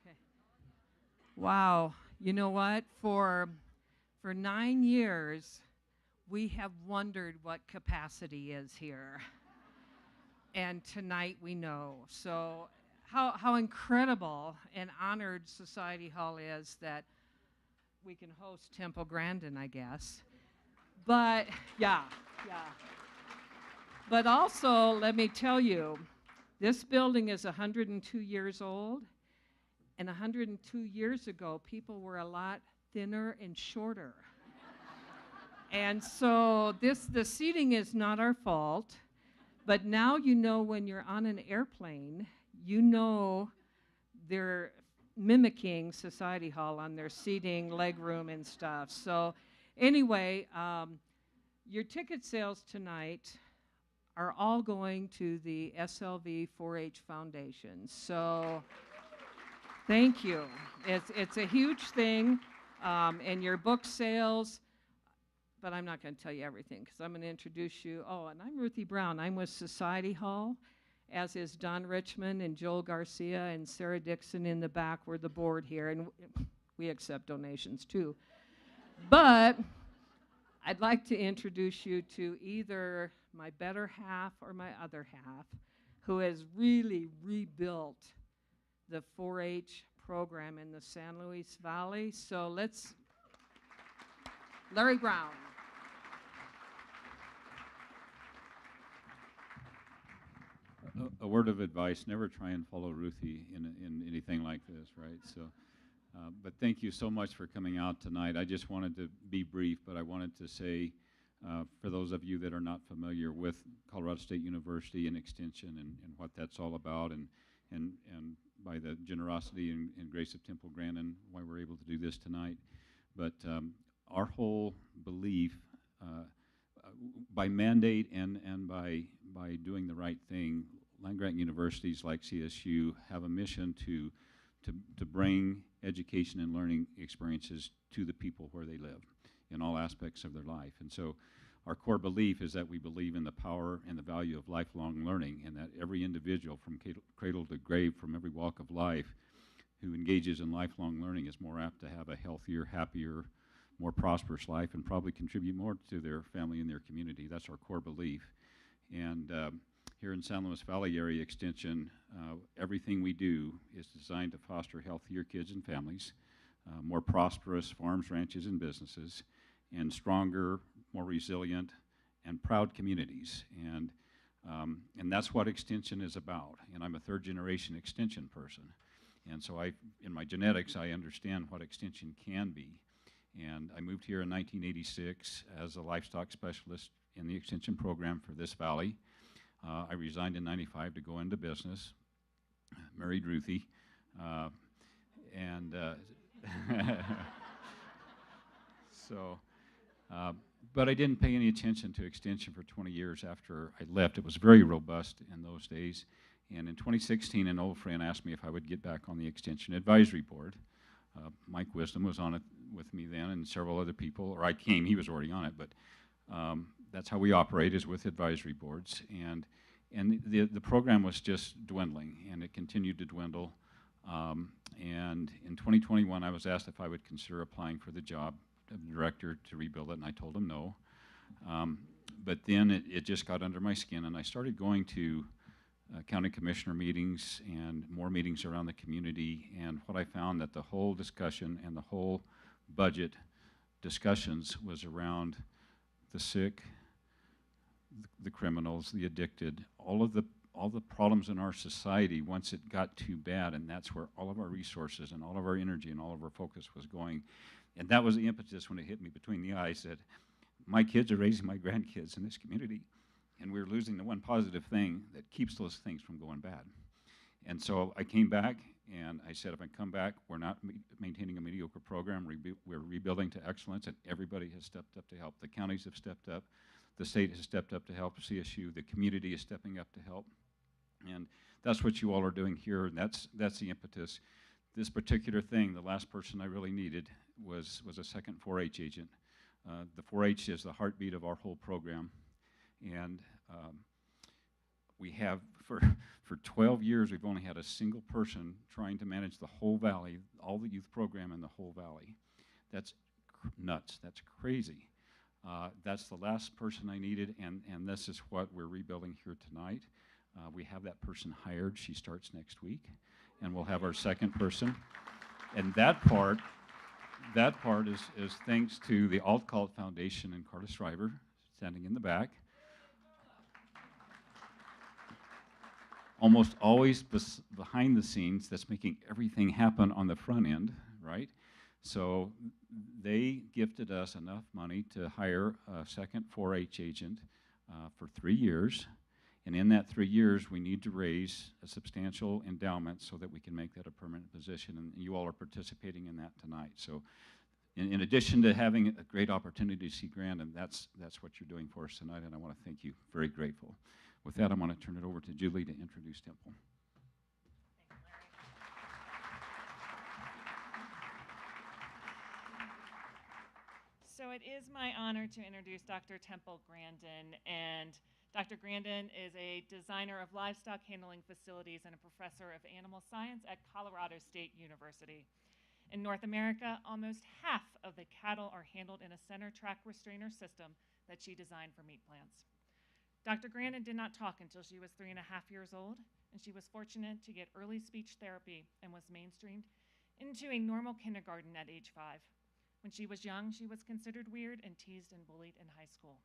Okay. Wow. You know what? For 9 years, we have wondered what capacity is here. And tonight we know. So how incredible and honored Society Hall is that we can host Temple Grandin, I guess. But yeah, yeah. But also, let me tell you, this building is 102 years old, and 102 years ago, people were a lot thinner and shorter. And so the seating is not our fault, but now you know when you're on an airplane, you know they're mimicking Society Hall on their seating, leg room, and stuff. So anyway, your ticket sales tonight are all going to the SLV 4-H Foundation. So thank you. It's a huge thing, and your book sales, but I'm not going to tell you everything because I'm going to introduce you. Oh, and I'm Ruthie Brown. I'm with Society Hall, as is Don Richmond and Joel Garcia and Sarah Dixon in the back. We're the board here, and we accept donations too. But I'd like to introduce you to either my better half or my other half, who has really rebuilt the 4-H program in the San Luis Valley. So let's, Larry Brown. A word of advice, never try and follow Ruthie in anything like this, right? So, but thank you so much for coming out tonight. I just wanted to be brief, but I wanted to say, for those of you that are not familiar with Colorado State University and Extension and what that's all about, and by the generosity and grace of Temple Grandin, why we're able to do this tonight. But our whole belief, by mandate and by doing the right thing, land-grant universities like CSU have a mission to bring education and learning experiences to the people where they live in all aspects of their life. And so our core belief is that we believe in the power and the value of lifelong learning, and that every individual from cradle to grave, from every walk of life, who engages in lifelong learning is more apt to have a healthier, happier, more prosperous life, and probably contribute more to their family and their community. That's our core belief. And here in San Luis Valley Area Extension, everything we do is designed to foster healthier kids and families, more prosperous farms, ranches, and businesses, and stronger, more resilient, and proud communities. And that's what Extension is about. And I'm a third-generation Extension person. And so in my genetics, I understand what Extension can be. And I moved here in 1986 as a livestock specialist in the Extension program for this valley. I resigned in '95 to go into business, married Ruthie, so, but I didn't pay any attention to Extension for 20 years after I left. It was very robust in those days. And in 2016, an old friend asked me if I would get back on the Extension Advisory Board. Mike Wisdom was on it with me then, and several other people, or I came, he was already on it, but that's how we operate, is with advisory boards. And the program was just dwindling, and it continued to dwindle. And in 2021, I was asked if I would consider applying for the job of director to rebuild it, and I told him no. But then it just got under my skin, and I started going to county commissioner meetings and more meetings around the community. And what I found, that the whole discussion and the whole budget discussions was around the sick, the criminals, the addicted, all the problems in our society once it got too bad. And that's where all of our resources and all of our energy and all of our focus was going. And that was the impetus when it hit me between the eyes that my kids are raising my grandkids in this community, and we're losing the one positive thing that keeps those things from going bad. And so I came back, and I said, if I come back, we're not maintaining a mediocre program. We're rebuilding to excellence, and everybody has stepped up to help. The counties have stepped up. The state has stepped up to help CSU. The community is stepping up to help. And that's what you all are doing here, and that's the impetus. This particular thing, the last person I really needed was a second 4-H agent. The 4-H is the heartbeat of our whole program. And We have, for 12 years, we've only had a single person trying to manage the whole valley, all the youth program in the whole valley. That's nuts. That's crazy. That's the last person I needed, and this is what we're rebuilding here tonight. We have that person hired. She starts next week, and we'll have our second person. And that part is thanks to the Alt Cult Foundation and Carter Shriver, standing in the back. Almost always behind the scenes, that's making everything happen on the front end, right? So they gifted us enough money to hire a second 4-H agent for 3 years. And in that 3 years, we need to raise a substantial endowment so that we can make that a permanent position. And you all are participating in that tonight. So in addition to having a great opportunity to see Grandin, that's what you're doing for us tonight, and I want to thank you. Very grateful. With that, I'm going to turn it over to Julie to introduce Temple. So it is my honor to introduce Dr. Temple Grandin, and Dr. Grandin is a designer of livestock handling facilities and a professor of animal science at Colorado State University. In North America, almost half of the cattle are handled in a center track restrainer system that she designed for meat plants. Dr. Grandin did not talk until she was 3.5 years old, and she was fortunate to get early speech therapy and was mainstreamed into a normal kindergarten at age 5. When she was young, she was considered weird and teased and bullied in high school.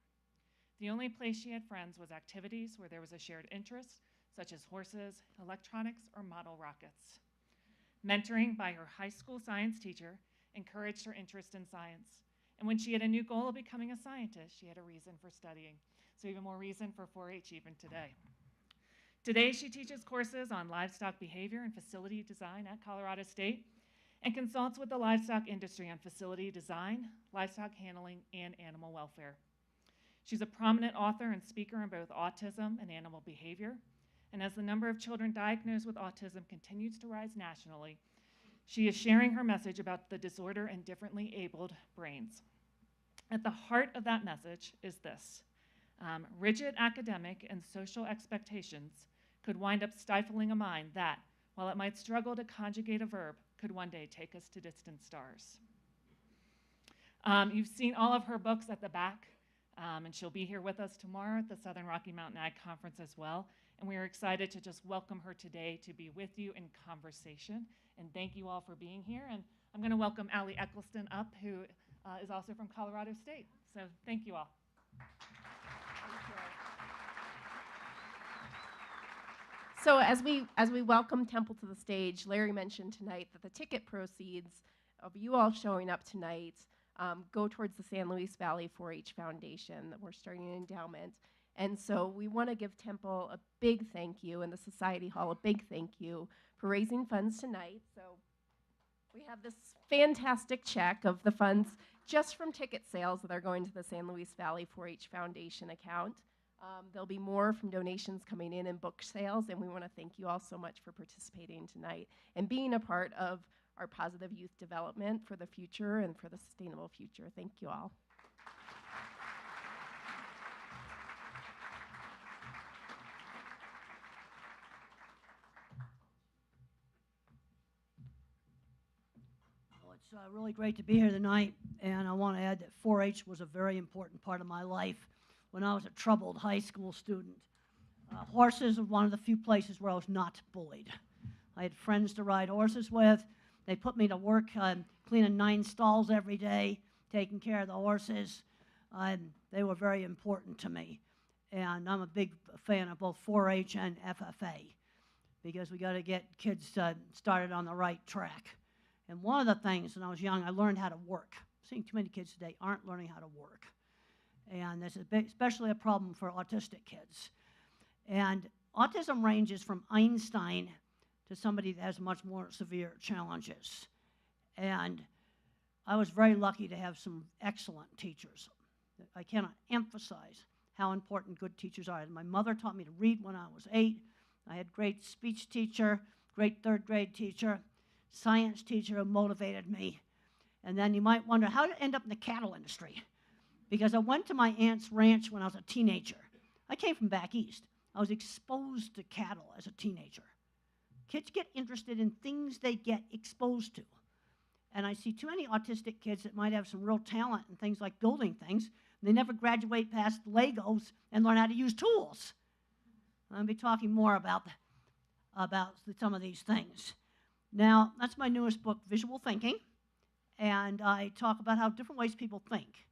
The only place she had friends was activities where there was a shared interest, such as horses, electronics, or model rockets. Mentoring by her high school science teacher encouraged her interest in science. And when she had a new goal of becoming a scientist, she had a reason for studying. So even more reason for 4-H even today. Today, she teaches courses on livestock behavior and facility design at Colorado State and consults with the livestock industry on facility design, livestock handling, and animal welfare. She's a prominent author and speaker on both autism and animal behavior. And as the number of children diagnosed with autism continues to rise nationally, she is sharing her message about the disorder and differently abled brains. At the heart of that message is this. Rigid academic and social expectations could wind up stifling a mind that, while it might struggle to conjugate a verb, could one day take us to distant stars. You've seen all of her books at the back, and she'll be here with us tomorrow at the Southern Rocky Mountain Ag Conference as well. And we are excited to just welcome her today to be with you in conversation. And thank you all for being here. And I'm going to welcome Allie Eccleston up, who is also from Colorado State. So thank you all. So as we welcome Temple to the stage, Larry mentioned tonight that the ticket proceeds of you all showing up tonight go towards the San Luis Valley 4-H Foundation that we're starting an endowment. And so we want to give Temple a big thank you, and the Society Hall a big thank you for raising funds tonight. So we have this fantastic check of the funds just from ticket sales that are going to the San Luis Valley 4-H Foundation account. There'll be more from donations coming in and book sales, and we want to thank you all so much for participating tonight and being a part of our positive youth development for the future and for the sustainable future. Thank you all. Well, it's really great to be here tonight, and I want to add that 4-H was a very important part of my life when I was a troubled high school student. Horses are one of the few places where I was not bullied. I had friends to ride horses with. They put me to work cleaning 9 stalls every day, taking care of the horses. They were very important to me. And I'm a big fan of both 4-H and FFA because we got to get kids started on the right track. And one of the things, when I was young, I learned how to work. I'm seeing too many kids today aren't learning how to work. And this is especially a problem for autistic kids. And autism ranges from Einstein to somebody that has much more severe challenges. And I was very lucky to have some excellent teachers. I cannot emphasize how important good teachers are. My mother taught me to read when I was 8. I had great speech teacher, great 3rd grade teacher, science teacher who motivated me. And then you might wonder, how did I end up in the cattle industry? Because I went to my aunt's ranch when I was a teenager. I came from back east, I was exposed to cattle as a teenager. Kids get interested in things they get exposed to. And I see too many autistic kids that might have some real talent in things like building things. They never graduate past Legos and learn how to use tools. I'll be talking more about some of these things. Now, that's my newest book, Visual Thinking. And I talk about how different ways people think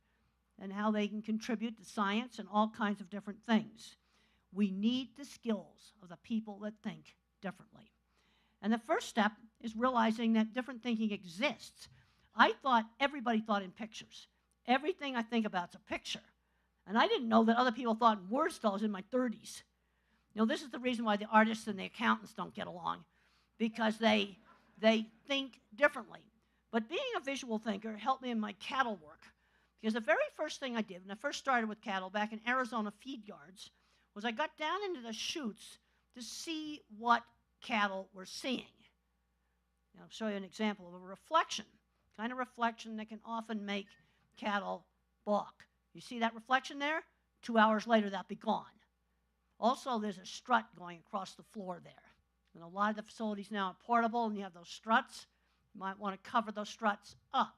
and how they can contribute to science and all kinds of different things. We need the skills of the people that think differently. And the first step is realizing that different thinking exists. I thought everybody thought in pictures. Everything I think about is a picture. And I didn't know that other people thought in words till I was in my 30s. You know, this is the reason why the artists and the accountants don't get along, because they think differently. But being a visual thinker helped me in my cattle work, because the very first thing I did when I first started with cattle back in Arizona feed yards was I got down into the chutes to see what cattle were seeing. Now, I'll show you an example of a reflection, kind of reflection that can often make cattle balk. You see that reflection there? 2 hours later, that'll be gone. Also, there's a strut going across the floor there. And a lot of the facilities now are portable, and you have those struts. You might want to cover those struts up.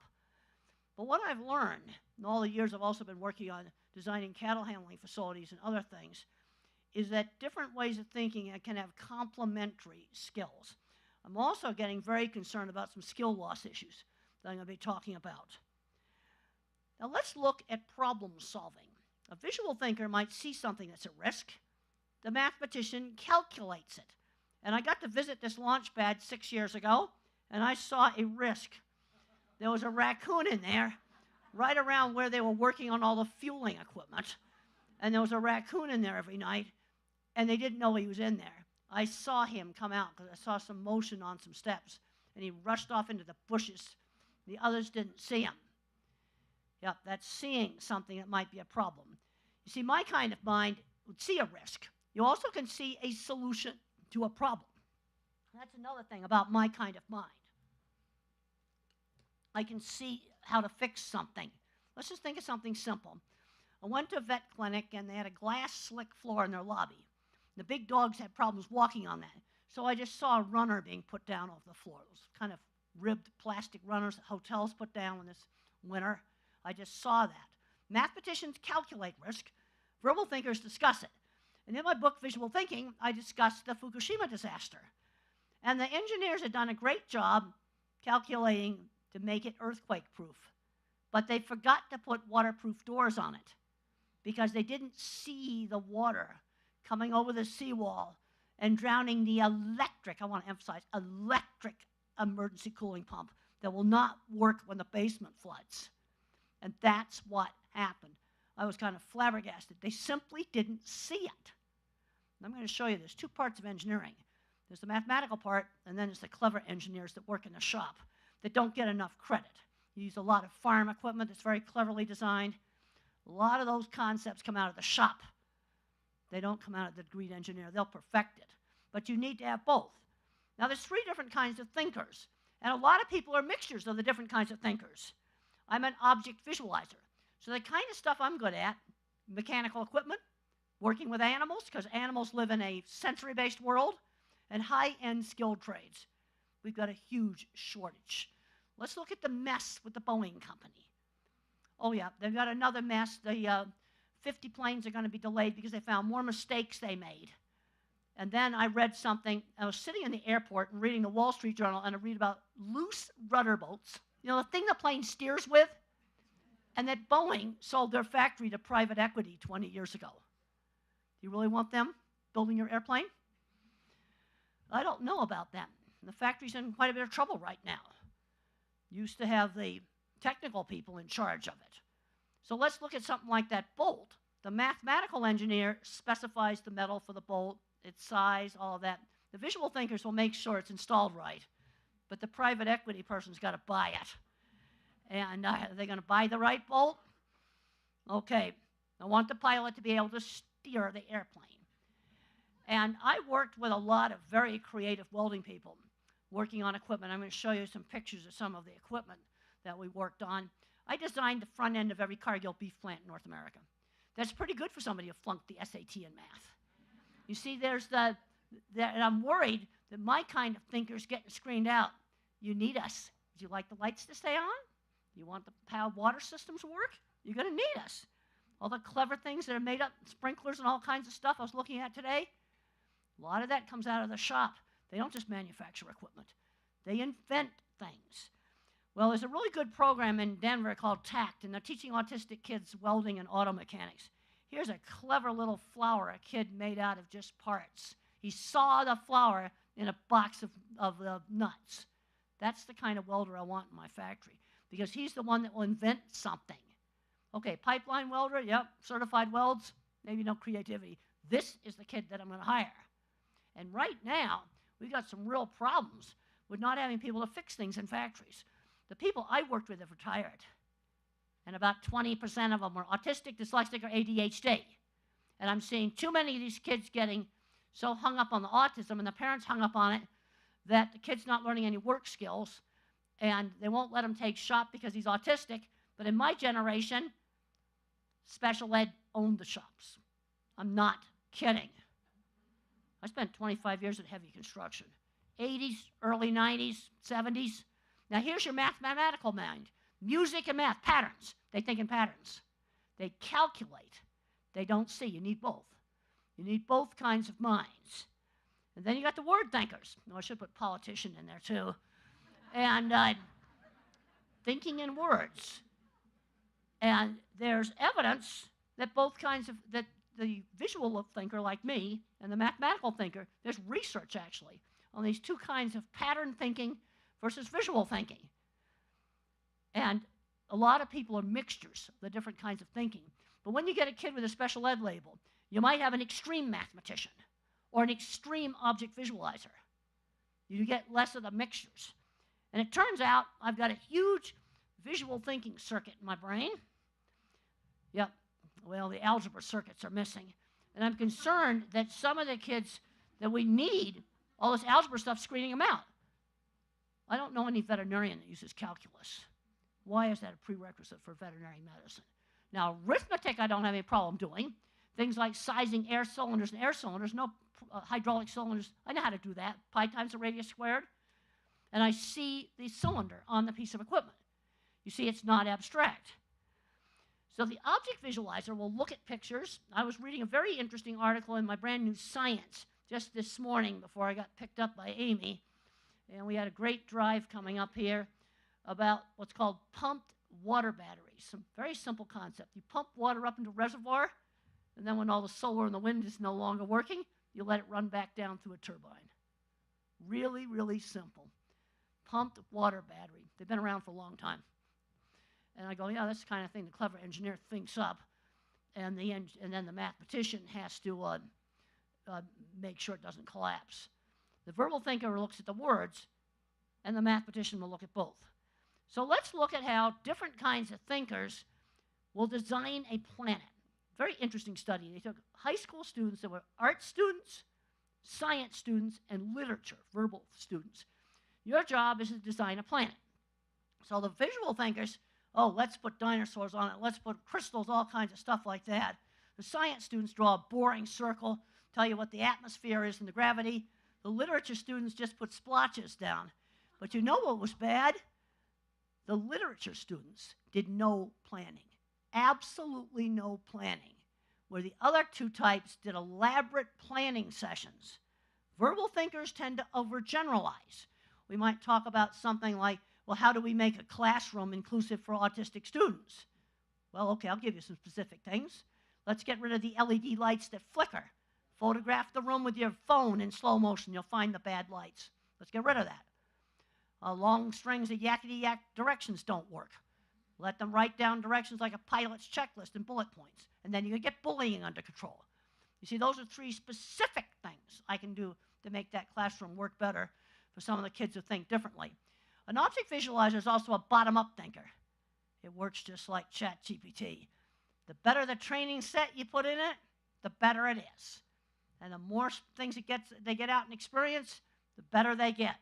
But what I've learned in all the years I've also been working on designing cattle handling facilities and other things is that different ways of thinking can have complementary skills. I'm also getting very concerned about some skill loss issues that I'm going to be talking about. Now let's look at problem solving. A visual thinker might see something that's at risk. The mathematician calculates it. And I got to visit this launch pad 6 years ago, and I saw a risk. There was a raccoon in there, right around where they were working on all the fueling equipment. And there was a raccoon in there every night, and they didn't know he was in there. I saw him come out because I saw some motion on some steps, and he rushed off into the bushes. The others didn't see him. Yep, that's seeing something that might be a problem. You see, my kind of mind would see a risk. You also can see a solution to a problem. That's another thing about my kind of mind. I can see how to fix something. Let's just think of something simple. I went to a vet clinic, and they had a glass slick floor in their lobby. The big dogs had problems walking on that. So I just saw a runner being put down off the floor. Those kind of ribbed plastic runners that hotels put down in this winter. I just saw that. Mathematicians calculate risk. Verbal thinkers discuss it. And in my book, Visual Thinking, I discussed the Fukushima disaster. And the engineers had done a great job calculating to make it earthquake-proof. But they forgot to put waterproof doors on it because they didn't see the water coming over the seawall and drowning the electric, I want to emphasize, electric emergency cooling pump that will not work when the basement floods. And that's what happened. I was kind of flabbergasted. They simply didn't see it. And I'm going to show you there's two parts of engineering. There's the mathematical part, and then there's the clever engineers that work in the shop that don't get enough credit. You use a lot of farm equipment that's very cleverly designed. A lot of those concepts come out of the shop. They don't come out of the degree engineer. They'll perfect it. But you need to have both. Now, there's three different kinds of thinkers, and a lot of people are mixtures of the different kinds of thinkers. I'm an object visualizer. So the kind of stuff I'm good at, mechanical equipment, working with animals, because animals live in a sensory-based world, and high-end skilled trades. We've got a huge shortage. Let's look at the mess with the Boeing company. Oh, yeah, they've got another mess. The 50 planes are going to be delayed because they found more mistakes they made. And then I read something. I was sitting in the airport and reading the Wall Street Journal, and I read about loose rudder bolts. You know, the thing the plane steers with? And that Boeing sold their factory to private equity 20 years ago. Do you really want them building your airplane? I don't know about them. The factory's in quite a bit of trouble right now. Used to have the technical people in charge of it. So let's look at something like that bolt. The mathematical engineer specifies the metal for the bolt, its size, all of that. The visual thinkers will make sure it's installed right. But the private equity person's got to buy it. And are they going to buy the right bolt? Okay, I want the pilot to be able to steer the airplane. And I worked with a lot of very creative welding people working on equipment. I'm going to show you some pictures of some of the equipment that we worked on. I designed the front end of every Cargill beef plant in North America. That's pretty good for somebody who flunked the SAT in math. You see, and I'm worried that my kind of thinker's getting screened out. You need us. Do you like the lights to stay on? You want how water systems work? You're going to need us. All the clever things that are made up, sprinklers and all kinds of stuff I was looking at today, a lot of that comes out of the shop. They don't just manufacture equipment. They invent things. Well, there's a really good program in Denver called TACT, and they're teaching autistic kids welding and auto mechanics. Here's a clever little flower a kid made out of just parts. He sawed a flower in a box of nuts. That's the kind of welder I want in my factory, because he's the one that will invent something. Okay, pipeline welder, yep, certified welds, maybe no creativity. This is the kid that I'm going to hire. And right now, we've got some real problems with not having people to fix things in factories. The people I worked with have retired, and about 20% of them are autistic, dyslexic, or ADHD. And I'm seeing too many of these kids getting so hung up on the autism, and the parents hung up on it, that the kid's not learning any work skills, and they won't let him take shop because he's autistic. But in my generation, special ed owned the shops. I'm not kidding. I spent 25 years in heavy construction. 80s, early 90s, 70s. Now here's your mathematical mind. Music and math, patterns. They think in patterns. They calculate. They don't see. You need both. You need both kinds of minds. And then you got the word thinkers. Oh, I should put politician in there too. And thinking in words. And there's evidence that both kinds of, that the visual thinker like me and the mathematical thinker, there's research actually on these two kinds of pattern thinking versus visual thinking. And a lot of people are mixtures of the different kinds of thinking. But when you get a kid with a special ed label, you might have an extreme mathematician or an extreme object visualizer. You get less of the mixtures. And it turns out I've got a huge visual thinking circuit in my brain. Yep, well, the algebra circuits are missing. And I'm concerned that some of the kids that we need, all this algebra stuff, screening them out. I don't know any veterinarian that uses calculus. Why is that a prerequisite for veterinary medicine? Now, arithmetic I don't have any problem doing. Things like sizing air cylinders and air cylinders, no hydraulic cylinders, I know how to do that. Pi times the radius squared. And I see the cylinder on the piece of equipment. You see, it's not abstract. So the object visualizer will look at pictures. I was reading a very interesting article in my brand new Science just this morning before I got picked up by Amy. And we had a great drive coming up here about what's called pumped water batteries. Some very simple concept. You pump water up into a reservoir, and then when all the solar and the wind is no longer working, you let it run back down through a turbine. Really, really simple. Pumped water battery. They've been around for a long time. And I go, yeah, that's the kind of thing the clever engineer thinks up, and then the mathematician has to make sure it doesn't collapse. The verbal thinker looks at the words, and the mathematician will look at both. So let's look at how different kinds of thinkers will design a planet. Very interesting study. They took high school students that were art students, science students, and literature, verbal students. Your job is to design a planet. So the visual thinkers, oh, let's put dinosaurs on it, let's put crystals, all kinds of stuff like that. The science students draw a boring circle, tell you what the atmosphere is and the gravity. The literature students just put splotches down. But you know what was bad? The literature students did no planning. Absolutely no planning. Where the other two types did elaborate planning sessions. Verbal thinkers tend to overgeneralize. We might talk about something like, well, how do we make a classroom inclusive for autistic students? Well, okay, I'll give you some specific things. Let's get rid of the LED lights that flicker. Photograph the room with your phone in slow motion. You'll find the bad lights. Let's get rid of that. Long strings of yakety-yak directions don't work. Let them write down directions like a pilot's checklist and bullet points, and then you can get bullying under control. You see, those are three specific things I can do to make that classroom work better for some of the kids who think differently. An object visualizer is also a bottom-up thinker. It works just like ChatGPT. The better the training set you put in it, the better it is. And the more things they get out and experience, the better they get.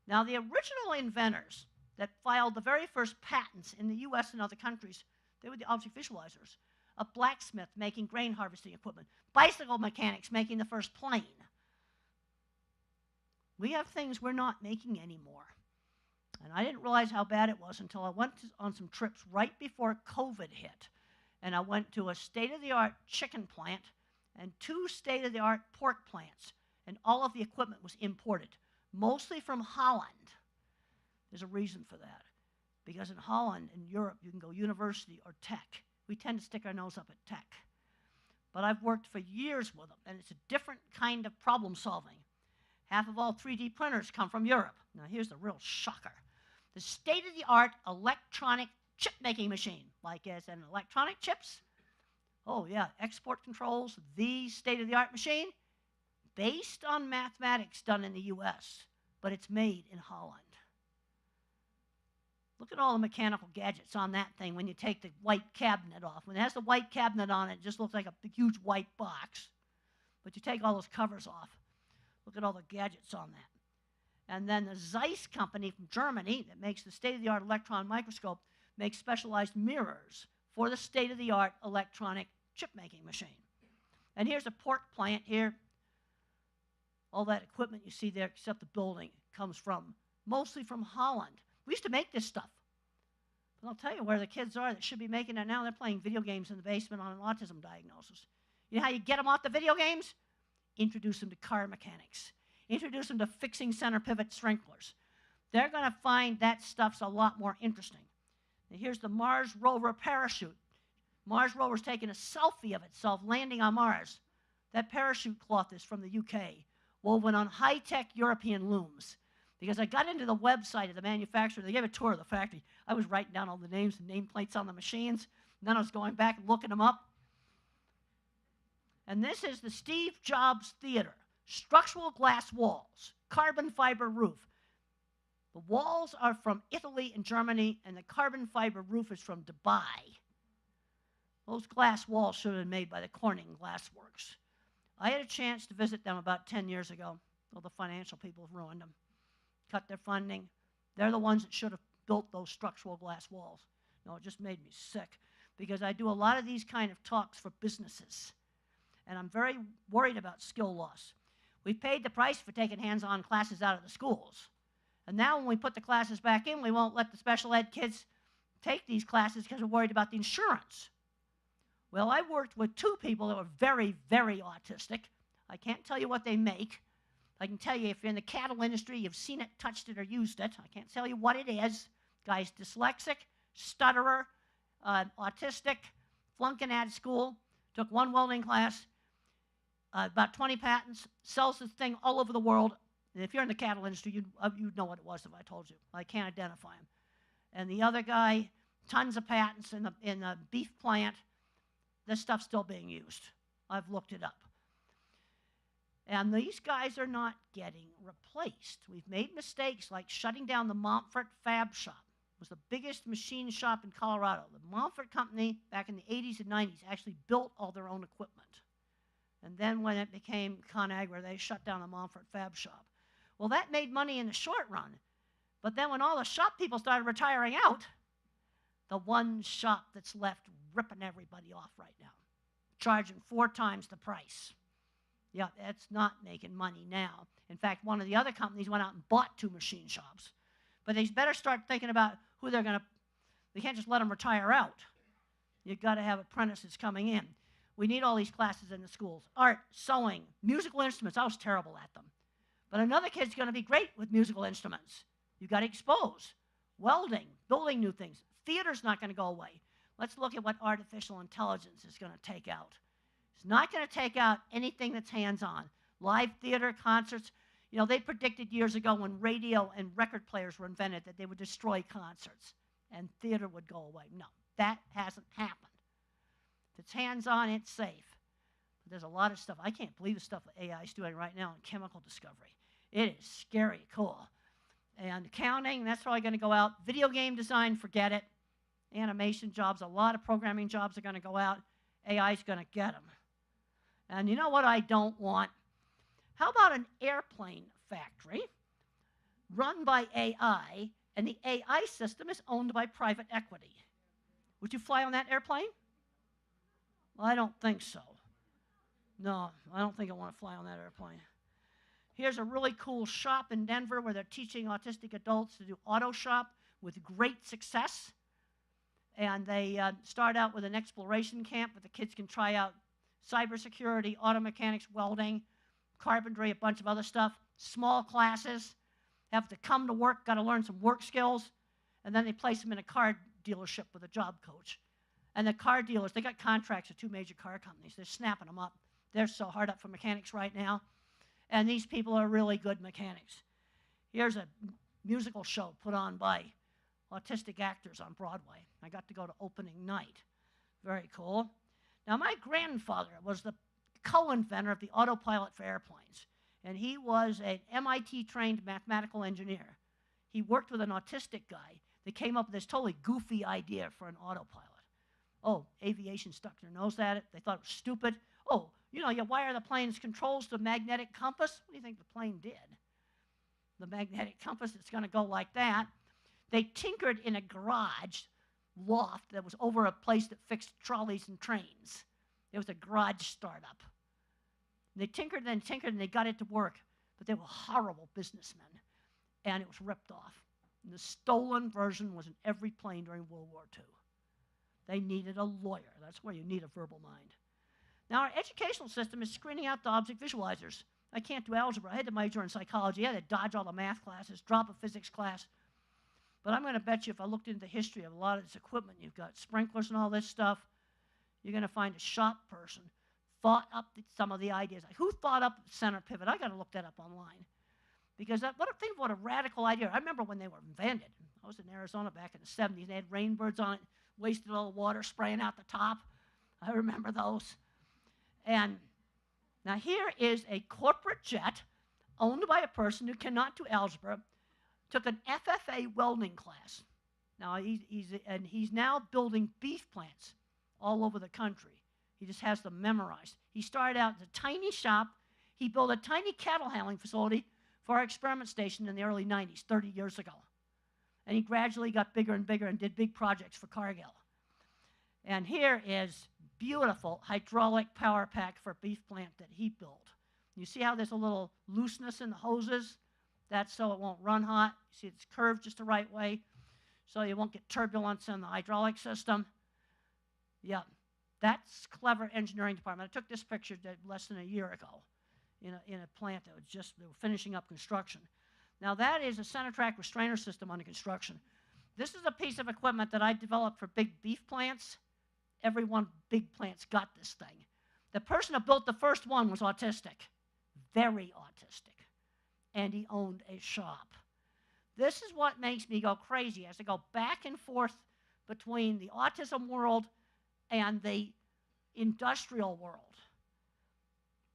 Now, the original inventors that filed the very first patents in the US and other countries, they were the object visualizers. a blacksmith making grain harvesting equipment, bicycle mechanics making the first plane. We have things we're not making anymore. And I didn't realize how bad it was until I went on some trips right before COVID hit. And I went to a state-of-the-art chicken plant and 2 state-of-the-art pork plants. And all of the equipment was imported, mostly from Holland. There's a reason for that. Because in Holland and Europe, you can go university or tech. We tend to stick our nose up at tech. But I've worked for years with them, and it's a different kind of problem solving. Half of all 3D printers come from Europe. Now here's the real shocker. The state-of-the-art electronic chip making machine, like as in electronic chips. Oh yeah, export controls, the state-of-the-art machine, based on mathematics done in the US, but it's made in Holland. Look at all the mechanical gadgets on that thing when you take the white cabinet off. When it has the white cabinet on it, it just looks like a huge white box. But you take all those covers off. Look at all the gadgets on that. And then the Zeiss company from Germany that makes the state-of-the-art electron microscope makes specialized mirrors for the state-of-the-art electronic chip-making machine. And here's a pork plant here. All that equipment you see there, except the building, comes from, mostly from Holland. We used to make this stuff. But I'll tell you where the kids are that should be making it now. They're playing video games in the basement on an autism diagnosis. You know how you get them off the video games? Introduce them to car mechanics. Introduce them to fixing center pivot sprinklers. They're going to find that stuff's a lot more interesting. Now here's the Mars rover parachute. Mars rover's taking a selfie of itself landing on Mars. That parachute cloth is from the UK, woven on high-tech European looms. Because I got into the website of the manufacturer. They gave a tour of the factory. I was writing down all the names and nameplates on the machines. And then I was going back and looking them up. And this is the Steve Jobs Theater. Structural glass walls, carbon fiber roof. The walls are from Italy and Germany, and the carbon fiber roof is from Dubai. Those glass walls should have been made by the Corning Glass Works. I had a chance to visit them about 10 years ago. Well, the financial people have ruined them. Cut their funding. They're the ones that should have built those structural glass walls. No, it just made me sick because I do a lot of these kind of talks for businesses, and I'm very worried about skill loss. We paid the price for taking hands-on classes out of the schools, and now when we put the classes back in, we won't let the special ed kids take these classes because we're worried about the insurance. Well, I worked with 2 people that were very, very autistic. I can't tell you what they make. I can tell you if you're in the cattle industry, you've seen it, touched it, or used it. I can't tell you what it is. Guy's dyslexic, stutterer, autistic, flunking out of school, took 1 welding class, about 20 patents, sells this thing all over the world. And if you're in the cattle industry, you'd know what it was if I told you. I can't identify him. And the other guy, tons of patents in the beef plant. This stuff's still being used. I've looked it up. And these guys are not getting replaced. We've made mistakes like shutting down the Montfort Fab Shop. It was the biggest machine shop in Colorado. The Montfort Company, back in the 80s and 90s, actually built all their own equipment. And then when it became ConAgra, they shut down the Montfort Fab Shop. Well, that made money in the short run. But then when all the shop people started retiring out, the one shop that's left ripping everybody off right now, charging 4 times the price. Yeah, that's not making money now. In fact, one of the other companies went out and bought 2 machine shops. But they better start thinking about who they're going to, they can't just let them retire out. You've got to have apprentices coming in. We need all these classes in the schools. Art, sewing, musical instruments. I was terrible at them. But another kid's going to be great with musical instruments. You've got to expose. Welding, building new things. Theater's not going to go away. Let's look at what artificial intelligence is going to take out. It's not going to take out anything that's hands-on. Live theater, concerts. You know, they predicted years ago when radio and record players were invented that they would destroy concerts and theater would go away. No, that hasn't happened. If it's hands-on, it's safe. But there's a lot of stuff. I can't believe the stuff that AI is doing right now in chemical discovery. It is scary cool. And accounting, that's probably going to go out. Video game design, forget it. Animation jobs, a lot of programming jobs are going to go out. AI is going to get them. And you know what I don't want? How about an airplane factory run by AI, and the AI system is owned by private equity? Would you fly on that airplane? Well, I don't think so. No, I don't think I want to fly on that airplane. Here's a really cool shop in Denver where they're teaching autistic adults to do auto shop with great success. And they start out with an exploration camp where the kids can try out cybersecurity, auto mechanics, welding, carpentry, a bunch of other stuff. Small classes, have to come to work, got to learn some work skills, and then they place them in a car dealership with a job coach. And the car dealers, they got contracts with 2 major car companies. They're snapping them up. They're so hard up for mechanics right now. And these people are really good mechanics. Here's a musical show put on by autistic actors on Broadway. I got to go to opening night. Very cool. Now, my grandfather was the co-inventor of the autopilot for airplanes, and he was an MIT-trained mathematical engineer. He worked with an autistic guy that came up with this totally goofy idea for an autopilot. Oh, aviation stuck their nose at it. They thought it was stupid. Oh, you know, you wire the plane's controls to a magnetic compass. What do you think the plane did? The magnetic compass, it's going to go like that. They tinkered in a garage loft that was over a place that fixed trolleys and trains. It was a garage startup. They tinkered and tinkered, and they got it to work, but they were horrible businessmen, and it was ripped off. And the stolen version was in every plane during World War II. They needed a lawyer. That's where you need a verbal mind. Now, our educational system is screening out the object visualizers. I can't do algebra. I had to major in psychology. I had to dodge all the math classes, drop a physics class. But I'm going to bet you if I looked into the history of a lot of this equipment, you've got sprinklers and all this stuff, you're going to find a shop person thought up some of the ideas. Like, who thought up center pivot? I got to look that up online. Because think of what a radical idea. I remember when they were invented. I was in Arizona back in the 70s. They had rainbirds on it, wasted all the water, spraying out the top. I remember those. And now here is a corporate jet owned by a person who cannot do algebra, took an FFA welding class. Now he's now building beef plants all over the country. He just has them memorized. He started out as a tiny shop. He built a tiny cattle handling facility for our experiment station in the early 90s, 30 years ago. And he gradually got bigger and bigger and did big projects for Cargill. And here is beautiful hydraulic power pack for a beef plant that he built. You see how there's a little looseness in the hoses? That's so it won't run hot. You see it's curved just the right way, so you won't get turbulence in the hydraulic system. Yeah, that's clever engineering department. I took this picture less than a year ago in a plant that was they were finishing up construction. Now that is a center track restrainer system under construction. This is a piece of equipment that I developed for big beef plants. Every one big plant's got this thing. The person who built the first one was autistic, very autistic, and he owned a shop. This is what makes me go crazy as I go back and forth between the autism world and the industrial world.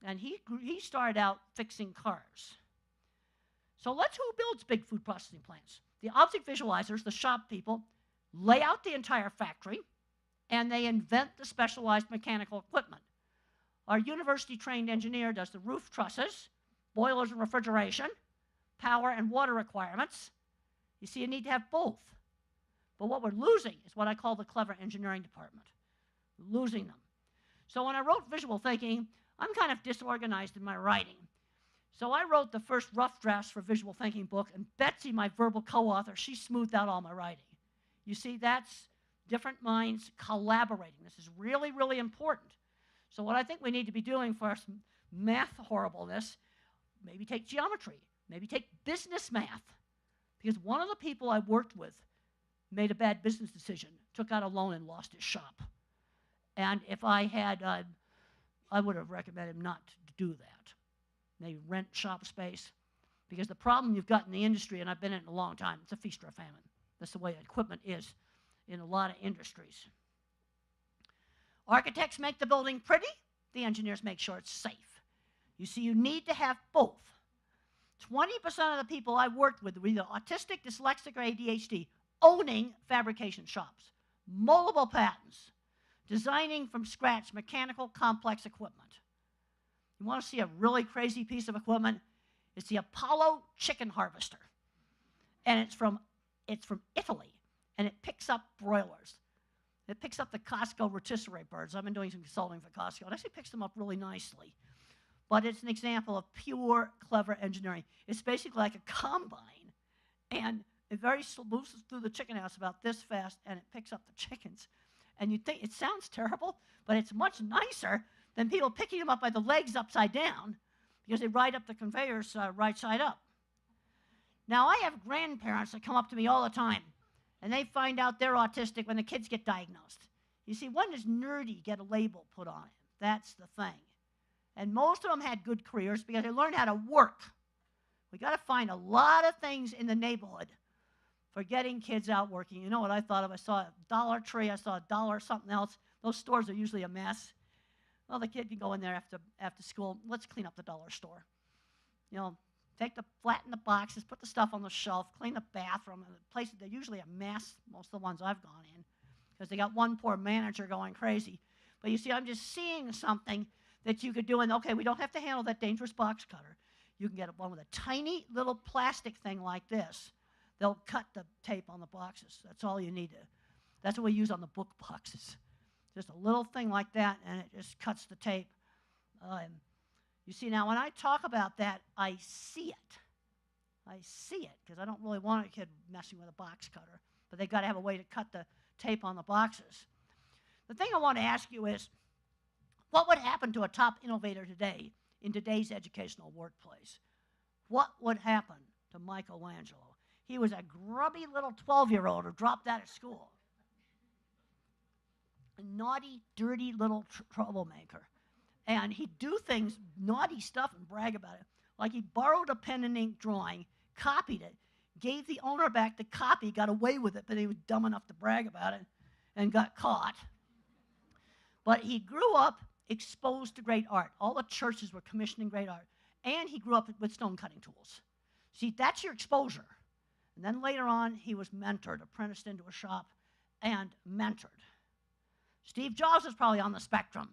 And he started out fixing cars. So who builds big food processing plants? The object visualizers, the shop people, lay out the entire factory, and they invent the specialized mechanical equipment. Our university-trained engineer does the roof trusses, boilers and refrigeration, power and water requirements. You see, you need to have both. But what we're losing is what I call the clever engineering department. We're losing them. So when I wrote visual thinking, I'm kind of disorganized in my writing. So I wrote the first rough drafts for visual thinking book, and Betsy, my verbal co-author, she smoothed out all my writing. You see, that's different minds collaborating. This is really, really important. So what I think we need to be doing for our math horribleness, maybe take geometry, maybe take business math. Because one of the people I worked with made a bad business decision, took out a loan and lost his shop. And if I had, I would have recommended him not to do that. Maybe rent shop space. Because the problem you've got in the industry, and I've been in it a long time, it's a feast or a famine. That's the way equipment is in a lot of industries. Architects make the building pretty. The engineers make sure it's safe. You see, you need to have both. 20% of the people I worked with were either autistic, dyslexic, or ADHD, owning fabrication shops, multiple patents, designing from scratch mechanical complex equipment. You want to see a really crazy piece of equipment? It's the Apollo chicken harvester. And it's from Italy, and it picks up broilers. It picks up the Costco rotisserie birds. I've been doing some consulting for Costco. It actually picks them up really nicely. But it's an example of pure, clever engineering. It's basically like a combine, and it very moves through the chicken house about this fast, and it picks up the chickens. And you think it sounds terrible, but it's much nicer than people picking them up by the legs upside down, because they ride up the conveyors right side up. Now, I have grandparents that come up to me all the time, and they find out they're autistic when the kids get diagnosed. You see, one is nerdy, get a label put on it. That's the thing. And most of them had good careers because they learned how to work. We got to find a lot of things in the neighborhood for getting kids out working. You know what I thought of? I saw a Dollar Tree, I saw a dollar something else. Those stores are usually a mess. Well, the kid can go in there after school. Let's clean up the dollar store. You know, flatten the boxes, put the stuff on the shelf, clean the bathroom. And the places, they're usually a mess, most of the ones I've gone in, because they got one poor manager going crazy. But you see, I'm just seeing something that you could do, and okay, we don't have to handle that dangerous box cutter. You can get one with a tiny little plastic thing like this. They'll cut the tape on the boxes. That's all you need to. That's what we use on the book boxes. Just a little thing like that, and it just cuts the tape. You see, now when I talk about that, I see it. I see it, because I don't really want a kid messing with a box cutter, but they've got to have a way to cut the tape on the boxes. The thing I want to ask you is, what would happen to a top innovator today in today's educational workplace? What would happen to Michelangelo? He was a grubby little 12-year-old who dropped out of school. A naughty, dirty little troublemaker. And he'd do things, naughty stuff, and brag about it. Like he borrowed a pen and ink drawing, copied it, gave the owner back the copy, got away with it, but he was dumb enough to brag about it, and got caught. But he grew up exposed to great art. All the churches were commissioning great art. And he grew up with stone cutting tools. See, that's your exposure. And then later on, he was mentored, apprenticed into a shop, and mentored. Steve Jobs was probably on the spectrum.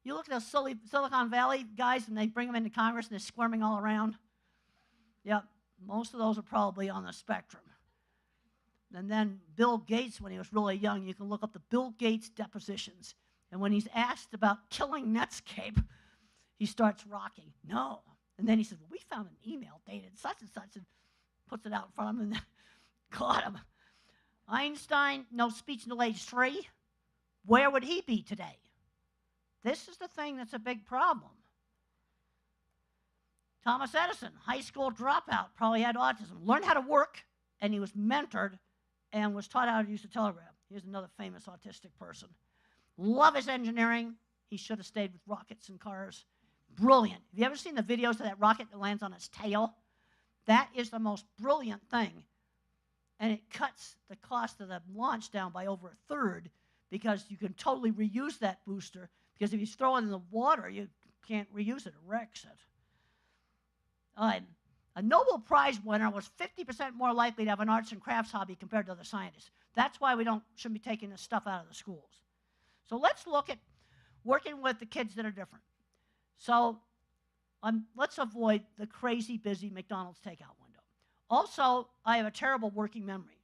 You look at those Silicon Valley guys, and they bring them into Congress, and they're squirming all around. Yep, most of those are probably on the spectrum. And then Bill Gates, when he was really young, you can look up the Bill Gates depositions. And when he's asked about killing Netscape, he starts rocking. No. And then he says, well, we found an email dated such and such, and puts it out in front of him, and caught him. Einstein, no speech until age 3. Where would he be today? This is the thing that's a big problem. Thomas Edison, high school dropout, probably had autism, learned how to work, and he was mentored and was taught how to use the telegraph. Here's another famous autistic person. Love his engineering. He should have stayed with rockets and cars. Brilliant. Have you ever seen the videos of that rocket that lands on its tail? That is the most brilliant thing. And it cuts the cost of the launch down by over 1/3, because you can totally reuse that booster, because if you throw it in the water, you can't reuse it. It wrecks it. A Nobel Prize winner was 50% more likely to have an arts and crafts hobby compared to other scientists. That's why we shouldn't be taking this stuff out of the schools. So let's look at working with the kids that are different. So let's avoid the crazy busy McDonald's takeout window. Also, I have a terrible working memory.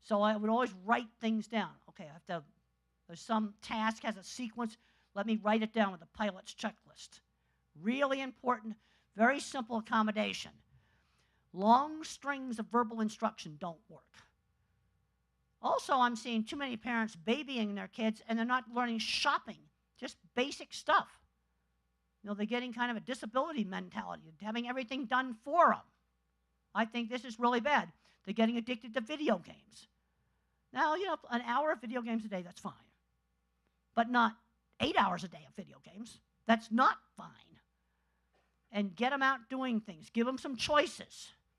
So I would always write things down. Okay, there's some task has a sequence. Let me write it down with a pilot's checklist. Really important, very simple accommodation. Long strings of verbal instruction don't work. Also, I'm seeing too many parents babying their kids, and they're not learning shopping, just basic stuff. You know, they're getting kind of a disability mentality, having everything done for them. I think this is really bad. They're getting addicted to video games. Now, you know, an hour of video games a day, that's fine. But not 8 hours a day of video games. That's not fine. And get them out doing things. Give them some choices.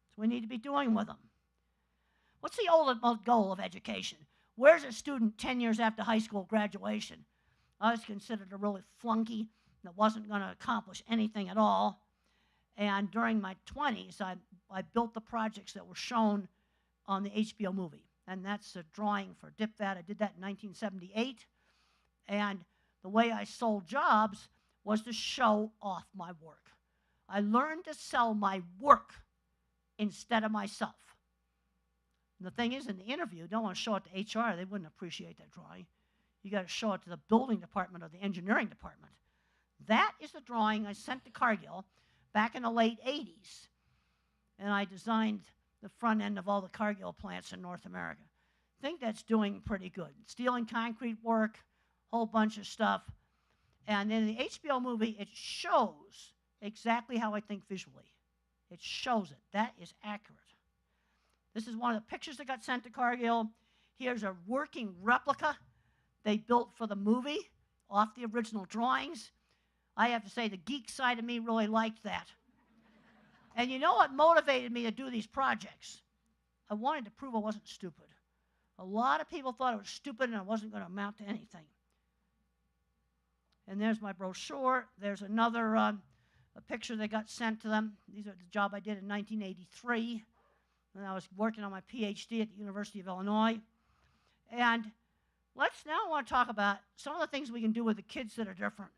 That's what we need to be doing with them. What's the ultimate goal of education? Where's a student 10 years after high school graduation? I was considered a really flunky that wasn't going to accomplish anything at all. And during my 20s, I built the projects that were shown on the HBO movie. And that's a drawing for Dip That. I did that in 1978. And the way I sold jobs was to show off my work. I learned to sell my work instead of myself. And the thing is, in the interview, you don't want to show it to HR. They wouldn't appreciate that drawing. You got to show it to the building department or the engineering department. That is the drawing I sent to Cargill back in the late 80s. And I designed the front end of all the Cargill plants in North America. I think that's doing pretty good. Steel and concrete work, whole bunch of stuff. And in the HBO movie, it shows exactly how I think visually. It shows it. That is accurate. This is one of the pictures that got sent to Cargill. Here's a working replica they built for the movie off the original drawings. I have to say the geek side of me really liked that. And you know what motivated me to do these projects? I wanted to prove I wasn't stupid. A lot of people thought I was stupid and I wasn't going to amount to anything. And there's my brochure. There's another a picture that got sent to them. These are the job I did in 1983 when I was working on my PhD at the University of Illinois. And let's now want to talk about some of the things we can do with the kids that are different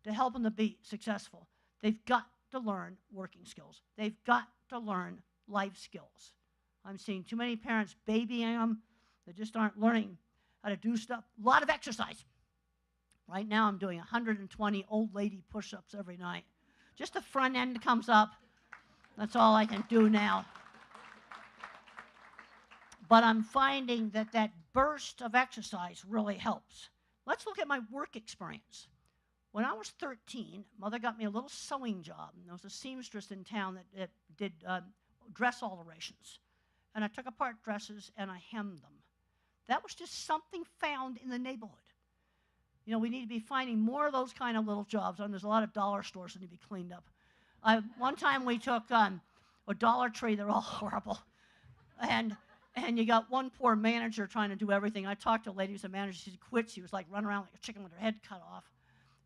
to help them to be successful. They've got to learn working skills. They've got to learn life skills. I'm seeing too many parents babying them. They just aren't learning how to do stuff. A lot of exercise. Right now I'm doing 120 old lady push-ups every night. Just the front end comes up. That's all I can do now. But I'm finding that that burst of exercise really helps. Let's look at my work experience. When I was 13, Mother got me a little sewing job. There was a seamstress in town that did dress alterations. And I took apart dresses and I hemmed them. That was just something found in the neighborhood. You know, we need to be finding more of those kind of little jobs. And there's a lot of dollar stores that need to be cleaned up. One time we took a Dollar Tree. They're all horrible. And you got one poor manager trying to do everything. I talked to a lady who's a manager. She quit. She was like running around like a chicken with her head cut off.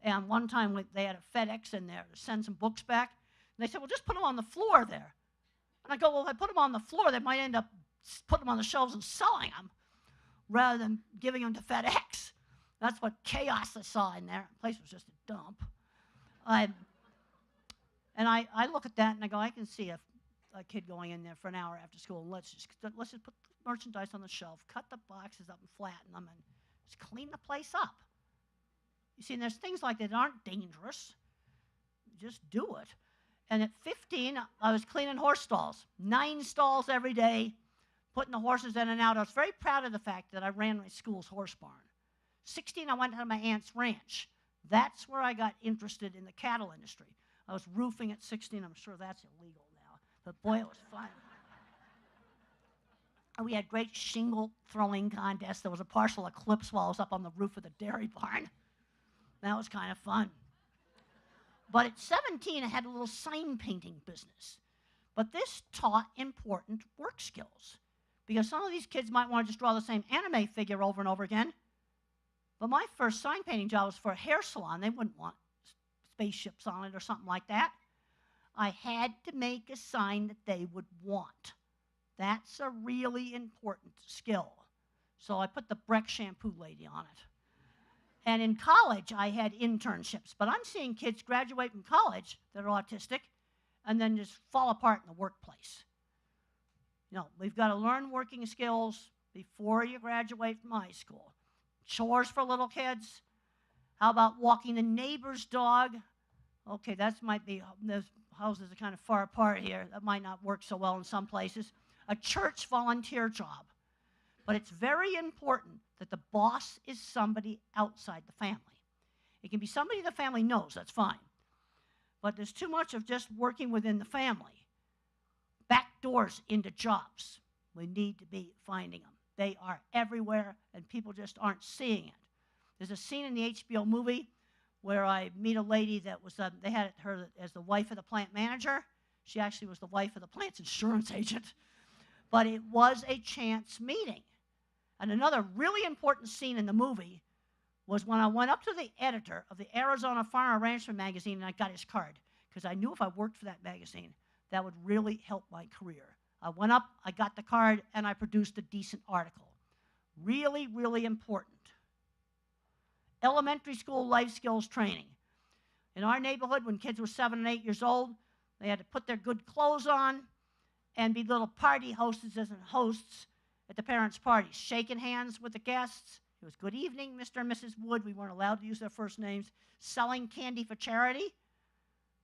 And one time they had a FedEx in there to send some books back. And they said, well, just put them on the floor there. And I go, well, if I put them on the floor, they might end up putting them on the shelves and selling them rather than giving them to FedEx. That's what chaos I saw in there. The place was just a dump. And I look at that and I go, I can see a kid going in there for an hour after school, and let's just put merchandise on the shelf, cut the boxes up and flatten them, and just clean the place up. You see, and there's things like that aren't dangerous. Just do it. And at 15, I was cleaning horse stalls, 9 stalls every day, putting the horses in and out. I was very proud of the fact that I ran my school's horse barn. 16, I went to my aunt's ranch. That's where I got interested in the cattle industry. I was roofing at 16. I'm sure that's illegal now, but boy, it was fun. And we had great shingle throwing contests. There was a partial eclipse while I was up on the roof of the dairy barn. That was kind of fun. But at 17, I had a little sign painting business. But this taught important work skills, because some of these kids might want to just draw the same anime figure over and over again. But my first sign painting job was for a hair salon. They wouldn't want spaceships on it or something like that. I had to make a sign that they would want. That's a really important skill. So I put the Breck shampoo lady on it. And in college, I had internships. But I'm seeing kids graduate from college that are autistic and then just fall apart in the workplace. You know, we've got to learn working skills before you graduate from high school. Chores for little kids. How about walking the neighbor's dog? Okay, that might be, those houses are kind of far apart here. That might not work so well in some places. A church volunteer job. But it's very important that the boss is somebody outside the family. It can be somebody the family knows, that's fine. But there's too much of just working within the family. Back doors into jobs. We need to be finding them. They are everywhere, and people just aren't seeing it. There's a scene in the HBO movie where I meet a lady that was, they had her as the wife of the plant manager. She actually was the wife of the plant's insurance agent. But it was a chance meeting. And another really important scene in the movie was when I went up to the editor of the Arizona Farmer Ranchman magazine and I got his card, because I knew if I worked for that magazine, that would really help my career. I went up, I got the card, and I produced a decent article. Really, really important. Elementary school life skills training. In our neighborhood, when kids were 7 and 8 years old, they had to put their good clothes on and be little party hostesses and hosts at the parents' parties, shaking hands with the guests. It was good evening, Mr. and Mrs. Wood. We weren't allowed to use their first names. Selling candy for charity,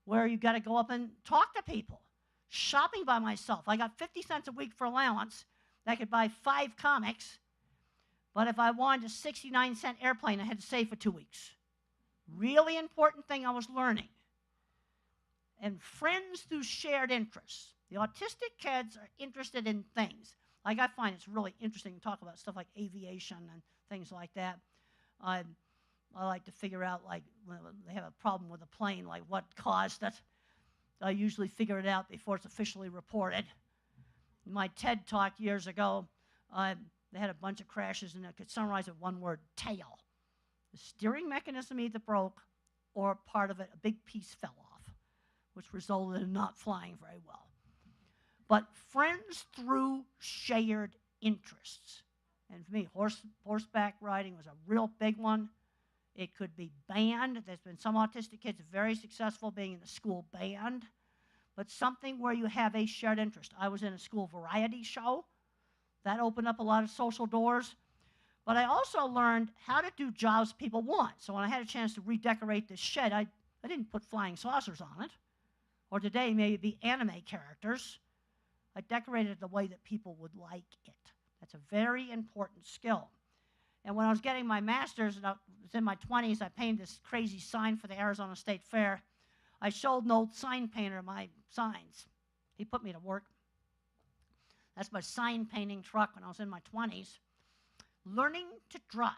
where you got to go up and talk to people. Shopping by myself. I got 50 cents a week for allowance. I could buy 5 comics. But if I wanted a 69-cent airplane, I had to save for 2 weeks. Really important thing I was learning. And friends through shared interests. The autistic kids are interested in things. Like I find it's really interesting to talk about stuff like aviation and things like that. I like to figure out, like, when they have a problem with a plane, like what caused it. I usually figure it out before it's officially reported. In my TED Talk years ago, they had a bunch of crashes, and I could summarize it one word: tail. The steering mechanism either broke or part of it, a big piece, fell off, which resulted in not flying very well. But friends through shared interests. And for me, horseback riding was a real big one. It could be band. There's been some autistic kids very successful being in the school band, but something where you have a shared interest. I was in a school variety show. That opened up a lot of social doors. But I also learned how to do jobs people want. So when I had a chance to redecorate this shed, I didn't put flying saucers on it. Or today, maybe anime characters. I decorated it the way that people would like it. That's a very important skill. And when I was getting my master's, and I was in my 20s, I painted this crazy sign for the Arizona State Fair. I showed an old sign painter my signs. He put me to work. That's my sign painting truck when I was in my 20s. Learning to drive.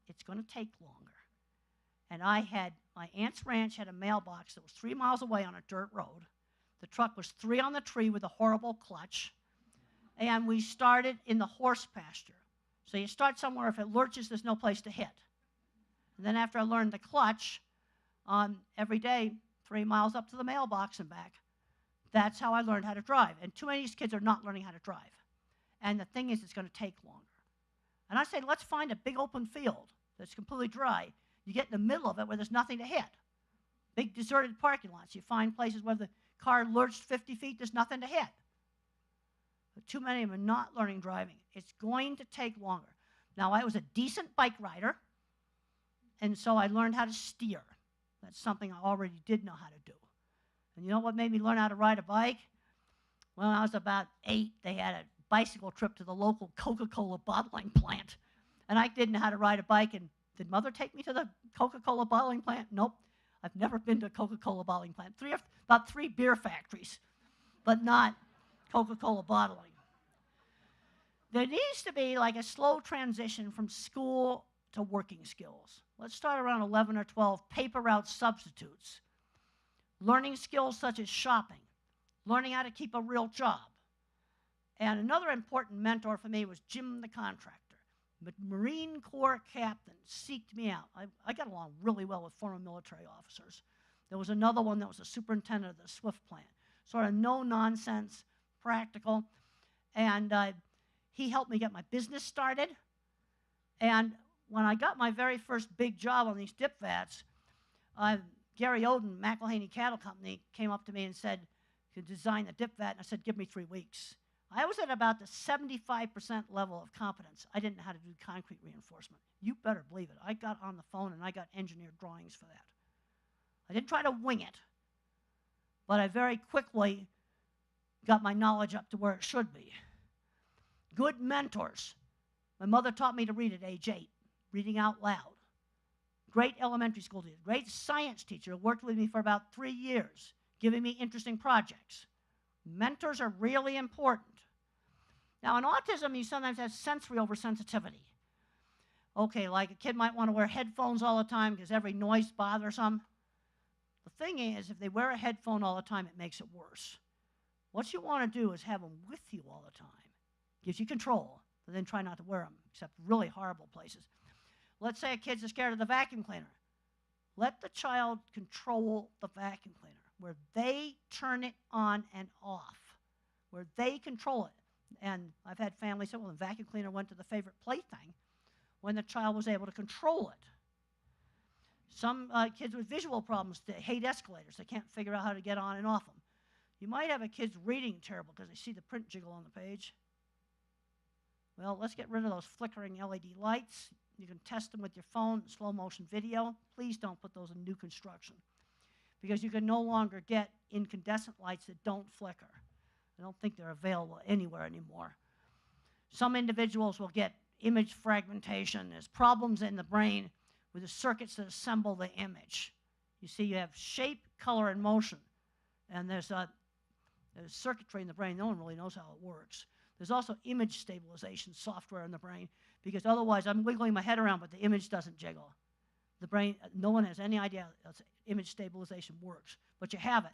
It's going to take longer. And my aunt's ranch had a mailbox that was 3 miles away on a dirt road. The truck was 3 on the tree with a horrible clutch. And we started in the horse pasture. So you start somewhere, if it lurches, there's no place to hit. And then after I learned the clutch, every day, 3 miles up to the mailbox and back, that's how I learned how to drive. And too many of these kids are not learning how to drive. And the thing is, it's going to take longer. And I say, let's find a big open field that's completely dry. You get in the middle of it where there's nothing to hit. Big deserted parking lots. You find places where the car lurched 50 feet, there's nothing to hit. But too many of them are not learning driving. It's going to take longer. Now, I was a decent bike rider, and so I learned how to steer. That's something I already did know how to do. And you know what made me learn how to ride a bike? When I was about 8, they had a bicycle trip to the local Coca-Cola bottling plant. And I didn't know how to ride a bike. And did Mother take me to the Coca-Cola bottling plant? Nope. I've never been to a Coca-Cola bottling plant. About 3 beer factories, but not Coca-Cola bottling. There needs to be like a slow transition from school to working skills. Let's start around 11 or 12, paper route substitutes. Learning skills such as shopping, learning how to keep a real job. And another important mentor for me was Jim the contractor. Marine Corps captain seeked me out. I got along really well with former military officers. There was another one that was a superintendent of the Swift plant. Sort of no-nonsense, practical. And he helped me get my business started. And when I got my very first big job on these dip vats, Gary Oden, McElhaney Cattle Company, came up to me and said, "You could design the dip vat." And I said, "Give me 3 weeks." I was at about the 75% level of competence. I didn't know how to do concrete reinforcement. You better believe it. I got on the phone and I got engineered drawings for that. I didn't try to wing it, but I very quickly got my knowledge up to where it should be. Good mentors. My mother taught me to read at age 8, reading out loud. Great elementary school teacher, great science teacher who worked with me for about 3 years, giving me interesting projects. Mentors are really important. Now, in autism, you sometimes have sensory oversensitivity. Okay, like a kid might want to wear headphones all the time because every noise bothers them. The thing is, if they wear a headphone all the time, it makes it worse. What you want to do is have them with you all the time. Gives you control, but then try not to wear them, except really horrible places. Let's say a kid's scared of the vacuum cleaner. Let the child control the vacuum cleaner, where they turn it on and off, where they control it. And I've had families say, well, the vacuum cleaner went to the favorite plaything when the child was able to control it. Some kids with visual problems, they hate escalators. They can't figure out how to get on and off them. You might have a kid's reading terrible because they see the print jiggle on the page. Well, let's get rid of those flickering LED lights. You can test them with your phone, slow motion video. Please don't put those in new construction because you can no longer get incandescent lights that don't flicker. I don't think they're available anywhere anymore. Some individuals will get image fragmentation. There's problems in the brain with the circuits that assemble the image. You see, you have shape, color, and motion. And there's circuitry in the brain. No one really knows how it works. There's also image stabilization software in the brain because otherwise I'm wiggling my head around, but the image doesn't jiggle. The brain, no one has any idea how image stabilization works, but you have it.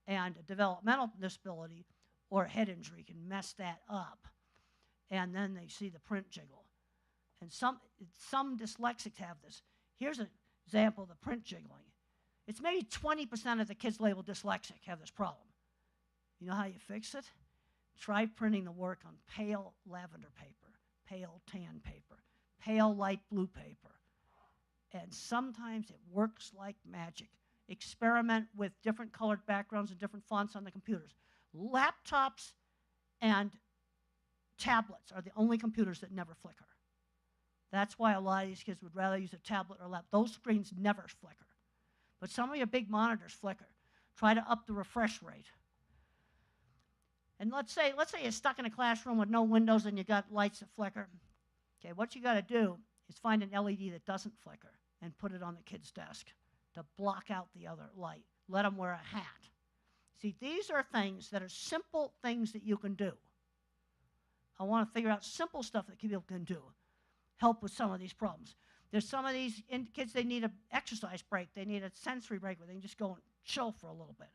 And a developmental disability or a head injury can mess that up. And then they see the print jiggle. And some dyslexics have this. Here's an example of the print jiggling. It's maybe 20% of the kids labeled dyslexic have this problem. You know how you fix it? Try printing the work on pale lavender paper, pale tan paper, pale light blue paper. And sometimes it works like magic. Experiment with different colored backgrounds and different fonts on the computers. Laptops and tablets are the only computers that never flicker. That's why a lot of these kids would rather use a tablet or a laptop. Those screens never flicker. But some of your big monitors flicker. Try to up the refresh rate. And let's say you're stuck in a classroom with no windows and you got lights that flicker. Okay, what you got to do is find an LED that doesn't flicker and put it on the kid's desk to block out the other light. Let them wear a hat. See, these are things that are simple things that you can do. I want to figure out simple stuff that people can do. Help with some of these problems. There's some of these kids, they need an exercise break. They need a sensory break where they can just go and chill for a little bit.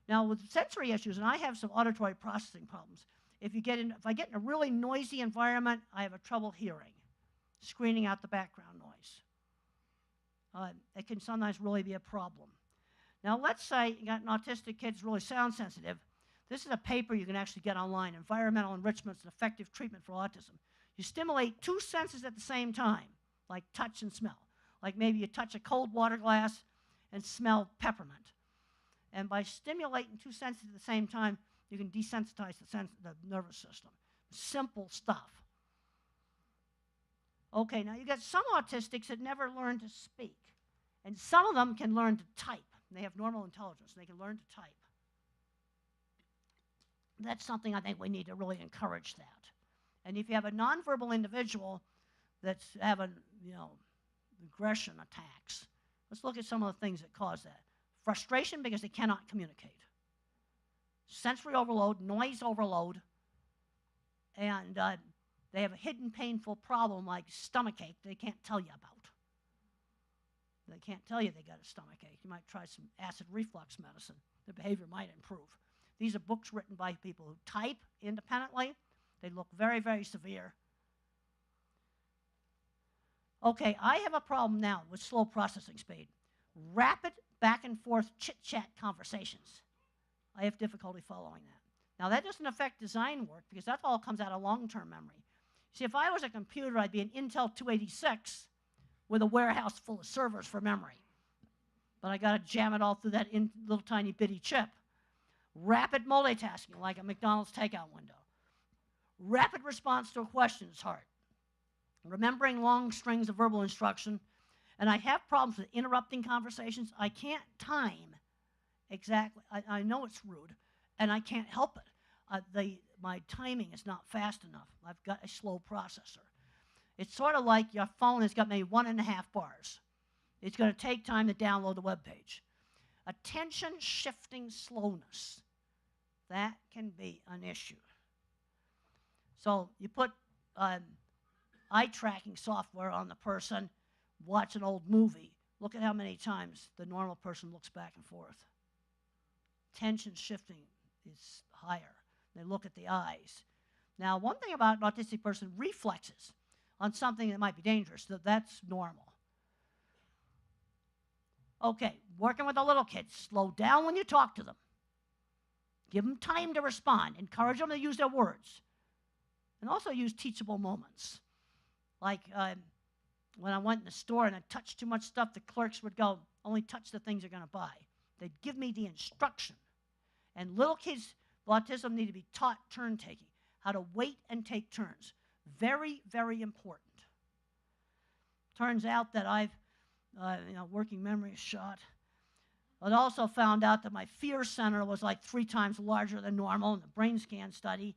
Now, with sensory issues, and I have some auditory processing problems, if I get in a really noisy environment, I have trouble hearing, screening out the background noise. It can sometimes really be a problem. Now, let's say you got an autistic kid who's really sound sensitive. This is a paper you can actually get online, Environmental Enrichment and Effective Treatment for Autism. You stimulate two senses at the same time, like touch and smell. Like maybe you touch a cold water glass and smell peppermint. And by stimulating two senses at the same time, you can desensitize the nervous system. Simple stuff. Okay, now you got some autistics that never learn to speak. And some of them can learn to type. They have normal intelligence, and they can learn to type. That's something I think we need to really encourage that. And if you have a nonverbal individual that's having, aggression attacks, let's look at some of the things that cause that. Frustration because they cannot communicate. Sensory overload, noise overload, and they have a hidden painful problem like stomachache they can't tell you about. They can't tell you they got a stomachache. You might try some acid reflux medicine. Their behavior might improve. These are books written by people who type independently. They look very, very severe. Okay, I have a problem now with slow processing speed. Rapid back and forth chit-chat conversations. I have difficulty following that. Now, that doesn't affect design work because that all comes out of long-term memory. See, if I was a computer, I'd be an Intel 286 with a warehouse full of servers for memory. But I got to jam it all through that little tiny bitty chip. Rapid multitasking, like a McDonald's takeout window. Rapid response to a question is hard. Remembering long strings of verbal instruction. And I have problems with interrupting conversations. I can't time exactly. I know it's rude, and I can't help it. My timing is not fast enough. I've got a slow processor. It's sort of like your phone has got maybe 1.5 bars. It's going to take time to download the web page. Attention shifting slowness. That can be an issue. So you put eye tracking software on the person, watch an old movie. Look at how many times the normal person looks back and forth. Attention shifting is higher. They look at the eyes. Now, one thing about an autistic person, reflexes on something that might be dangerous. That's normal. Okay, working with the little kids, slow down when you talk to them. Give them time to respond. Encourage them to use their words. And also use teachable moments. Like when I went in the store and I touched too much stuff, the clerks would go, only touch the things you're going to buy. They'd give me the instruction. And little kids with autism need to be taught turn-taking, how to wait and take turns. Very, very important. Turns out that working memory is shot. It also found out that my fear center was like 3 times larger than normal in the brain scan study.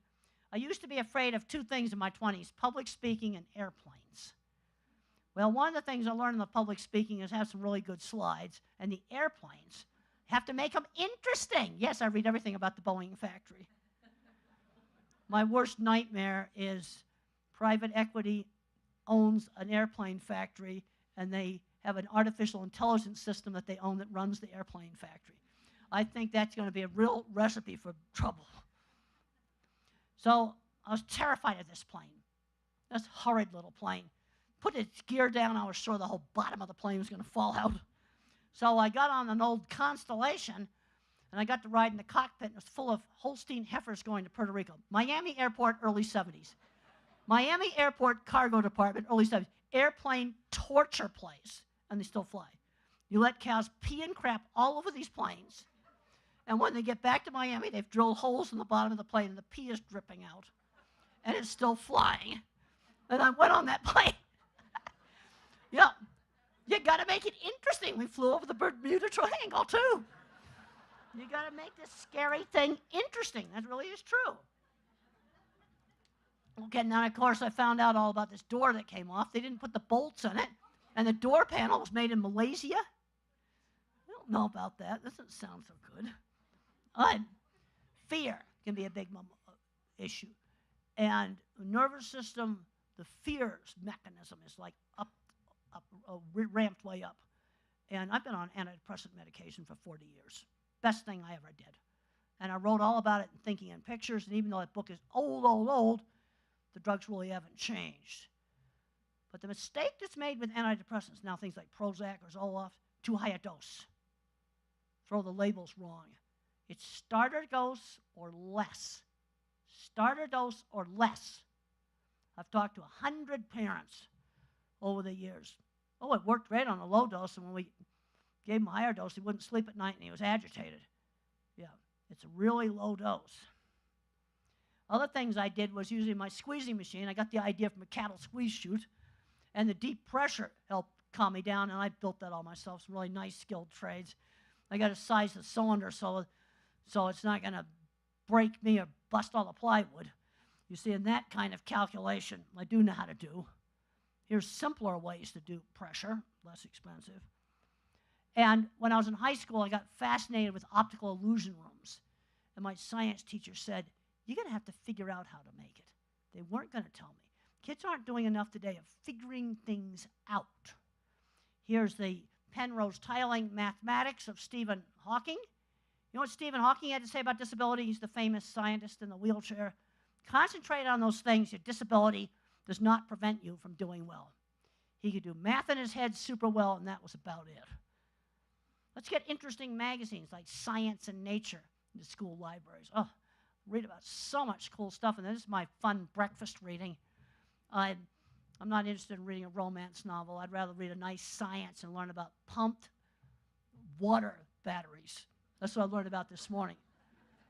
I used to be afraid of 2 things in my 20s, public speaking and airplanes. Well, one of the things I learned in the public speaking is have some really good slides, and the airplanes have to make them interesting. Yes, I read everything about the Boeing factory. My worst nightmare is private equity owns an airplane factory, and they have an artificial intelligence system that they own that runs the airplane factory. I think that's going to be a real recipe for trouble. So I was terrified of this plane, this horrid little plane. Put its gear down, I was sure the whole bottom of the plane was going to fall out. So I got on an old Constellation, and I got to ride in the cockpit, and it was full of Holstein heifers going to Puerto Rico. Miami Airport, early 70s. Miami Airport Cargo Department, early 70s. Airplane torture place, and they still fly. You let cows pee and crap all over these planes, and when they get back to Miami, they've drilled holes in the bottom of the plane, and the pee is dripping out, and it's still flying. And I went on that plane. Yeah, you got to make it interesting. We flew over the Bermuda Triangle, too. You got to make this scary thing interesting. That really is true. Okay, now, of course, I found out all about this door that came off. They didn't put the bolts in it, and the door panel was made in Malaysia. I don't know about that. That doesn't sound so good. Fear can be a big issue. And the nervous system, the fears mechanism is like ramped way up. And I've been on antidepressant medication for 40 years. Best thing I ever did. And I wrote all about it in Thinking in Pictures, and even though that book is old, the drugs really haven't changed. But the mistake that's made with antidepressants, now things like Prozac or Zoloft, too high a dose. Throw the labels wrong. It's starter dose or less. Starter dose or less. I've talked to 100 parents over the years. Oh, it worked great on a low dose, and when we gave him a higher dose, he wouldn't sleep at night and he was agitated. Yeah, it's a really low dose. Other things I did was using my squeezing machine. I got the idea from a cattle squeeze chute, and the deep pressure helped calm me down, and I built that all myself, some really nice skilled trades. I got to size the cylinder so it's not going to break me or bust all the plywood. You see, in that kind of calculation, I do know how to do. Here's simpler ways to do pressure, less expensive. And when I was in high school, I got fascinated with optical illusion rooms. And my science teacher said, you're going to have to figure out how to make it. They weren't going to tell me. Kids aren't doing enough today of figuring things out. Here's the Penrose tiling mathematics of Stephen Hawking. You know what Stephen Hawking had to say about disability? He's the famous scientist in the wheelchair. Concentrate on those things. Your disability does not prevent you from doing well. He could do math in his head super well, and that was about it. Let's get interesting magazines like Science and Nature in the school libraries. Oh, read about so much cool stuff, and this is my fun breakfast reading. I'm not interested in reading a romance novel. I'd rather read a nice science and learn about pumped water batteries. That's what I learned about this morning.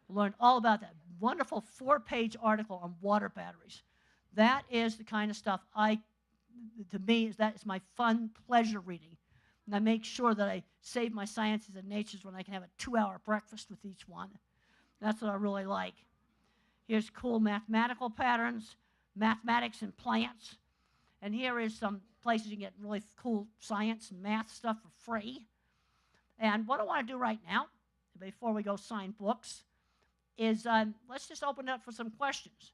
I learned all about that wonderful 4-page article on water batteries. That is the kind of stuff that is my fun pleasure reading. And I make sure that I save my sciences and natures when I can have a 2-hour breakfast with each one. That's what I really like. Here's cool mathematical patterns, mathematics and plants. And here is some places you can get really cool science and math stuff for free. And what I want to do right now, before we go sign books, is let's just open it up for some questions.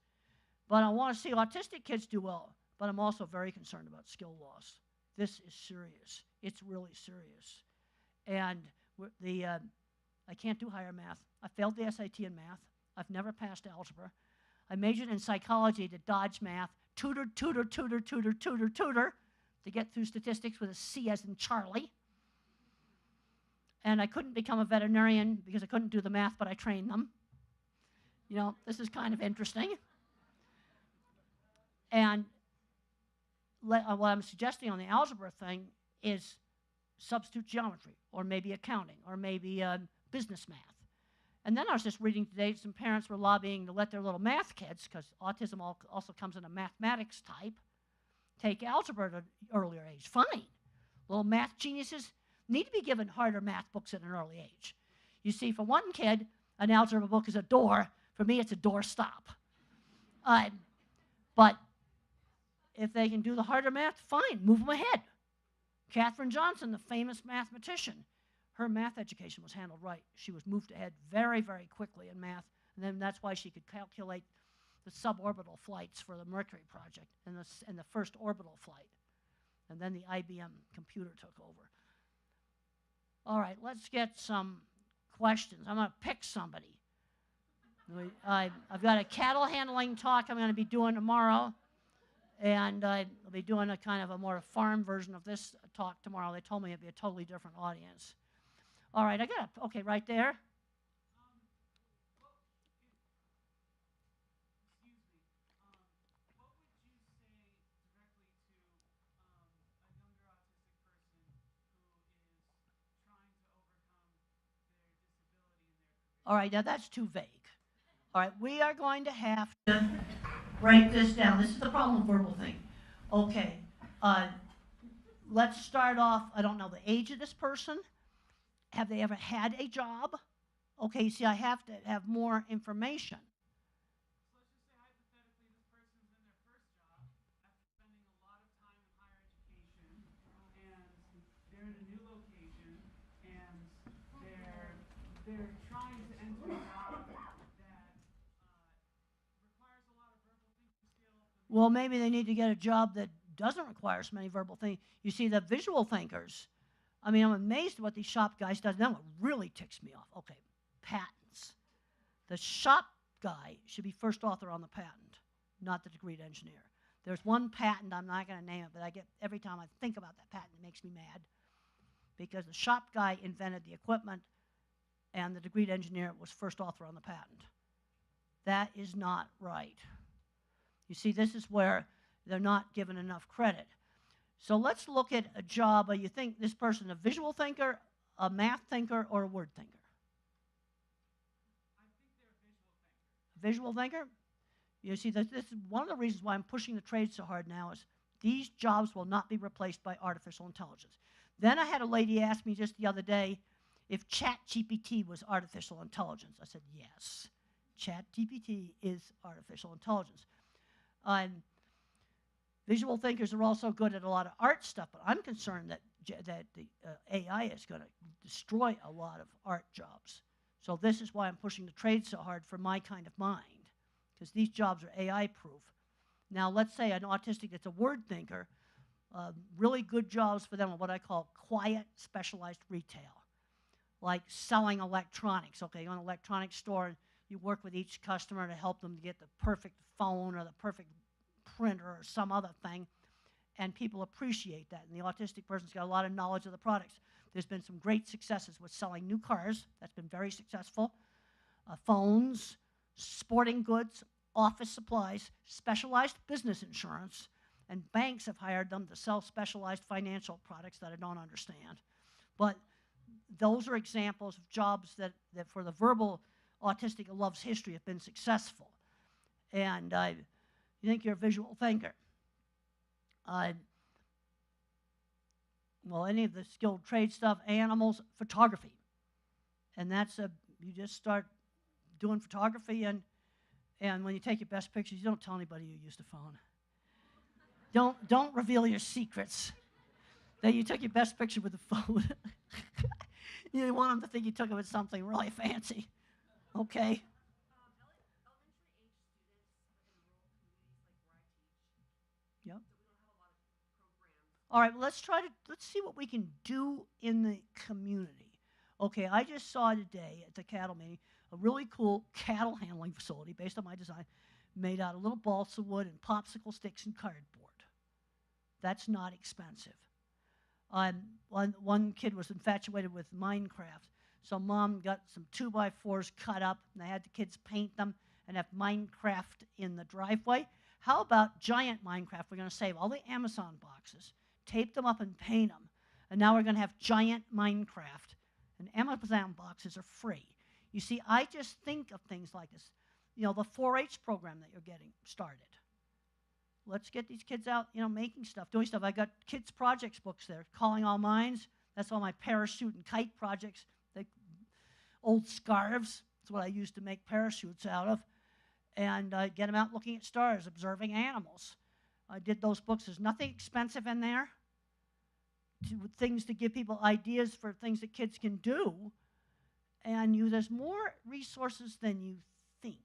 But I want to see autistic kids do well, but I'm also very concerned about skill loss. This is serious. It's really serious. And I can't do higher math. I failed the SAT in math. I've never passed algebra. I majored in psychology to dodge math, tutor to get through statistics with a C as in Charlie. And I couldn't become a veterinarian because I couldn't do the math, but I trained them. You know, this is kind of interesting. And what I'm suggesting on the algebra thing is substitute geometry, or maybe accounting, or maybe business math. And then I was just reading today, some parents were lobbying to let their little math kids, because autism also comes in a mathematics type, take algebra at an earlier age. Fine. Little math geniuses need to be given harder math books at an early age. You see, for one kid, an algebra book is a door. For me, it's a doorstop. But if they can do the harder math, fine, move them ahead. Katherine Johnson, the famous mathematician, her math education was handled right. She was moved ahead very, very quickly in math, and then that's why she could calculate the suborbital flights for the Mercury project and the first orbital flight. And then the IBM computer took over. All right, let's get some questions. I'm going to pick somebody. I've got a cattle handling talk I'm going to be doing tomorrow, and I'll be doing a kind of a more farm version of this talk tomorrow. They told me it'd be a totally different audience. All right, I got it. Okay, right there. All right, now that's too vague. All right, we are going to have to break this down. This is the problem with verbal thing. Okay, let's start off. I don't know the age of this person. Have they ever had a job? Okay, see, I have to have more information. So let's just say hypothetically this person's in their first job after spending a lot of time in higher education, and they're in a new location, and they're trying to enter a job that requires a lot of verbal thinking skill. Well, maybe they need to get a job that doesn't require so many verbal things. You see, the visual thinkers, I mean, I'm amazed at what these shop guys do. Then what really ticks me off, okay, patents. The shop guy should be first author on the patent, not the degreed engineer. There's one patent, I'm not going to name it, but I get every time I think about that patent, it makes me mad, because the shop guy invented the equipment, and the degreed engineer was first author on the patent. That is not right. You see, this is where they're not given enough credit. So let's look at a job. You think this person a visual thinker, a math thinker, or a word thinker? I think they're a visual thinker. A visual thinker? You see, this is one of the reasons why I'm pushing the trade so hard now is these jobs will not be replaced by artificial intelligence. Then I had a lady ask me just the other day if ChatGPT was artificial intelligence. I said, yes, ChatGPT is artificial intelligence. Visual thinkers are also good at a lot of art stuff, but I'm concerned that the AI is going to destroy a lot of art jobs. So this is why I'm pushing the trade so hard for my kind of mind, because these jobs are AI-proof. Now, let's say an autistic that's a word thinker, really good jobs for them are what I call quiet, specialized retail, like selling electronics. Okay, you go to an electronics store, and you work with each customer to help them get the perfect phone or the perfect printer or some other thing, and people appreciate that. And the autistic person's got a lot of knowledge of the products. There's been some great successes with selling new cars. That's been very successful. Phones, sporting goods, office supplies, specialized business insurance, and banks have hired them to sell specialized financial products that I don't understand. But those are examples of jobs that for the verbal autistic who loves history have been successful. And you think you're a visual thinker. Well, any of the skilled trade stuff, animals, photography. And that's you just start doing photography, and when you take your best pictures, you don't tell anybody you used a phone. Don't reveal your secrets that you took your best picture with a phone. You want them to think you took it with something really fancy, okay? Yep. All right, well, let's see what we can do in the community. Okay, I just saw today at the cattle meeting a really cool cattle handling facility based on my design, made out of little balsa wood and popsicle sticks and cardboard. That's not expensive. One kid was infatuated with Minecraft, so Mom got some 2x4s cut up, and they had the kids paint them and have Minecraft in the driveway. How about giant Minecraft? We're going to save all the Amazon boxes, tape them up and paint them, and now we're going to have giant Minecraft. And Amazon boxes are free. You see, I just think of things like this. You know, the 4-H program that you're getting started. Let's get these kids out, you know, making stuff, doing stuff. I got kids' projects books there, Calling All Minds. That's all my parachute and kite projects. Old scarves. That's what I used to make parachutes out of. And get them out looking at stars, observing animals. I did those books. There's nothing expensive in there. Things to give people ideas for things that kids can do. And there's more resources than you think.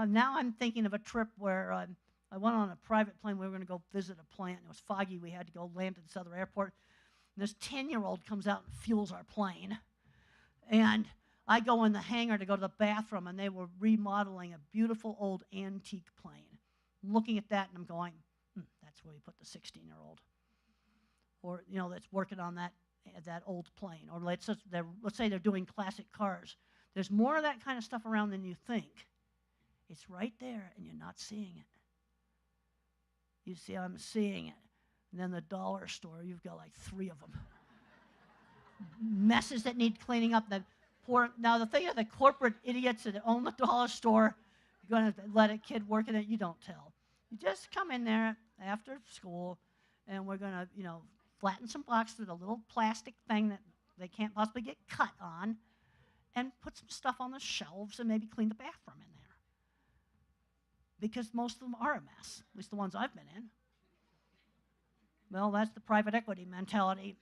Now I'm thinking of a trip where I went on a private plane. We were going to go visit a plant. It was foggy. We had to go land at this other airport. And this 10-year-old comes out and fuels our plane. And I go in the hangar to go to the bathroom, and they were remodeling a beautiful old antique plane. I'm looking at that, and I'm going, that's where you put the 16-year-old. Or, you know, that's working on that old plane. Or let's say they're doing classic cars. There's more of that kind of stuff around than you think. It's right there, and you're not seeing it. You see, I'm seeing it. And then the dollar store, you've got like 3 of them. Messes that need cleaning up. Now, the thing is, the corporate idiots that own the dollar store, you're going to let a kid work in it, you don't tell. You just come in there after school, and we're going to, you know, flatten some boxes with a little plastic thing that they can't possibly get cut on, and put some stuff on the shelves and maybe clean the bathroom in there. Because most of them are a mess, at least the ones I've been in. Well, that's the private equity mentality.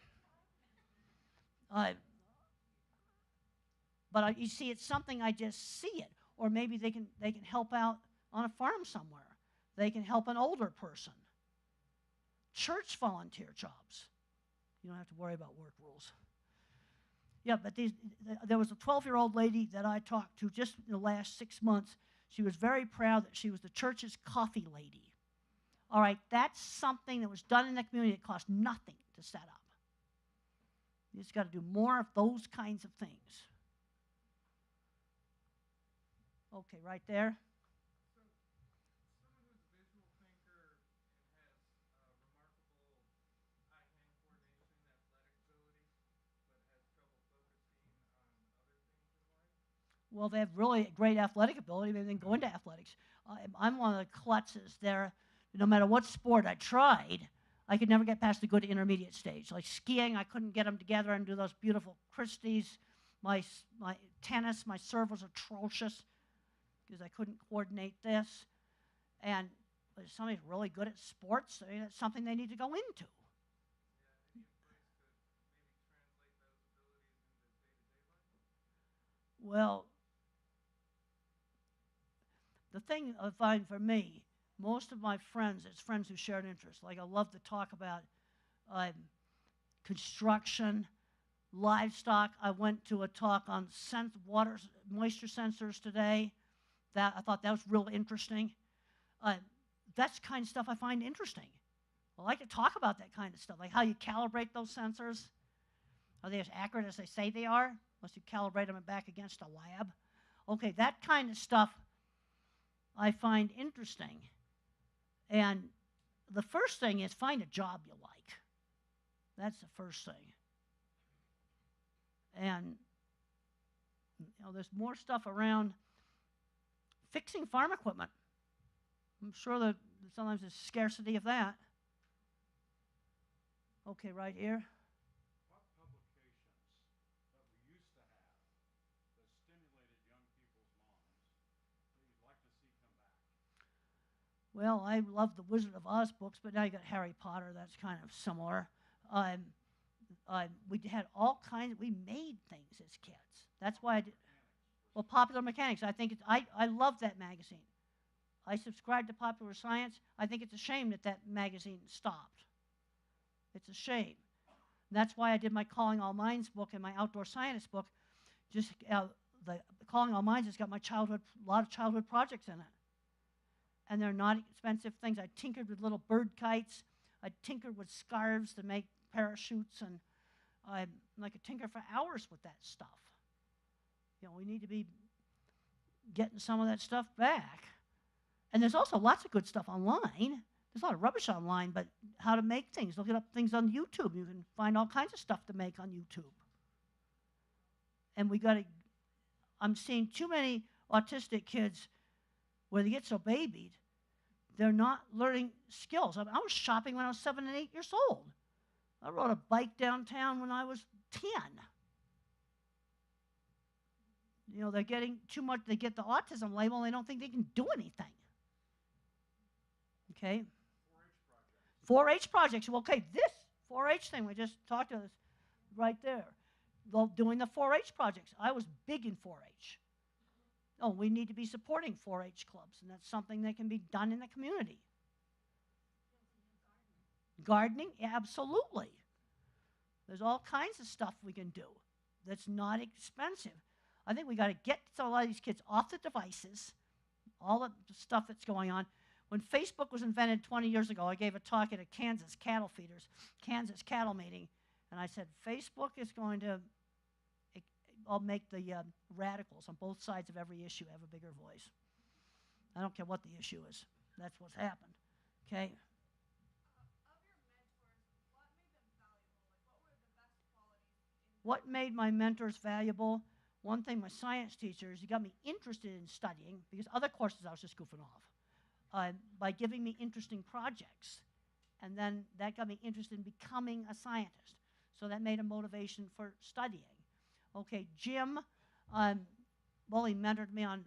But you see, it's something I just see it. Or maybe they can help out on a farm somewhere. They can help an older person. Church volunteer jobs. You don't have to worry about work rules. Yeah, but there was a 12-year-old lady that I talked to just in the last 6 months. She was very proud that she was the church's coffee lady. All right, that's something that was done in the community. It cost nothing to set up. You just got to do more of those kinds of things. Okay, right there. So, someone who's a visual thinker and has remarkable eye-hand coordination, athletic ability, but has trouble focusing on other things in life? Well, they have really great athletic ability. Maybe they can go into athletics. I'm one of the klutzes there. No matter what sport I tried, I could never get past the good intermediate stage. Like skiing, I couldn't get them together and do those beautiful Christies. My tennis, my serve was atrocious because I couldn't coordinate this. And if somebody's really good at sports, I mean, that's something they need to go into. Yeah, any advice to maybe translate those abilities into day-to-day life? Well, the thing I find for me, most of my friends, it's friends who share an interest. Like I love to talk about construction, livestock. I went to a talk on water moisture sensors today. I thought that was real interesting. That's the kind of stuff I find interesting. I like to talk about that kind of stuff, like how you calibrate those sensors. Are they as accurate as they say they are? Unless you calibrate them back against a lab. Okay, that kind of stuff I find interesting. And the first thing is find a job you like. That's the first thing. And you know, there's more stuff around fixing farm equipment. I'm sure that sometimes there's scarcity of that. Okay, right here. What publications that we used to have that stimulated young people's minds that you'd like to see come back? Well, I love the Wizard of Oz books, but now you got Harry Potter. That's kind of similar. We had all kinds. We made things as kids. That's why I did. Well, Popular Mechanics. I think I love that magazine. I subscribe to Popular Science. I think it's a shame that that magazine stopped. It's a shame. And that's why I did my Calling All Minds book and my Outdoor Scientist book. Just the Calling All Minds has got my a lot of childhood projects in it. And they're not expensive things. I tinkered with little bird kites. I tinkered with scarves to make parachutes, and I could tinker for hours with that stuff. You know, we need to be getting some of that stuff back. And there's also lots of good stuff online. There's a lot of rubbish online, but how to make things. Look up things on YouTube. You can find all kinds of stuff to make on YouTube. And we got to I'm seeing too many autistic kids where they get so babied, they're not learning skills. I was shopping when I was 7 and 8 years old. I rode a bike downtown when I was 10. You know, they're getting too much, they get the autism label and they don't think they can do anything. Okay? 4-H projects. Well, okay, this 4-H thing we just talked about is right there. Doing the 4-H projects. I was big in 4-H. Oh, we need to be supporting 4-H clubs, and that's something that can be done in the community. Gardening, absolutely. There's all kinds of stuff we can do that's not expensive. I think we got to get a lot of these kids off the devices, all the stuff that's going on. When Facebook was invented 20 years ago, I gave a talk at a Kansas cattle feeders, Kansas cattle meeting, and I said, Facebook is going to I'll make the radicals on both sides of every issue have a bigger voice. I don't care what the issue is. That's what's happened. Okay? What made my mentors valuable? One thing, my science teachers, he got me interested in studying, because other courses I was just goofing off, by giving me interesting projects. And then that got me interested in becoming a scientist. So that made a motivation for studying. Okay, Jim, well, he mentored me on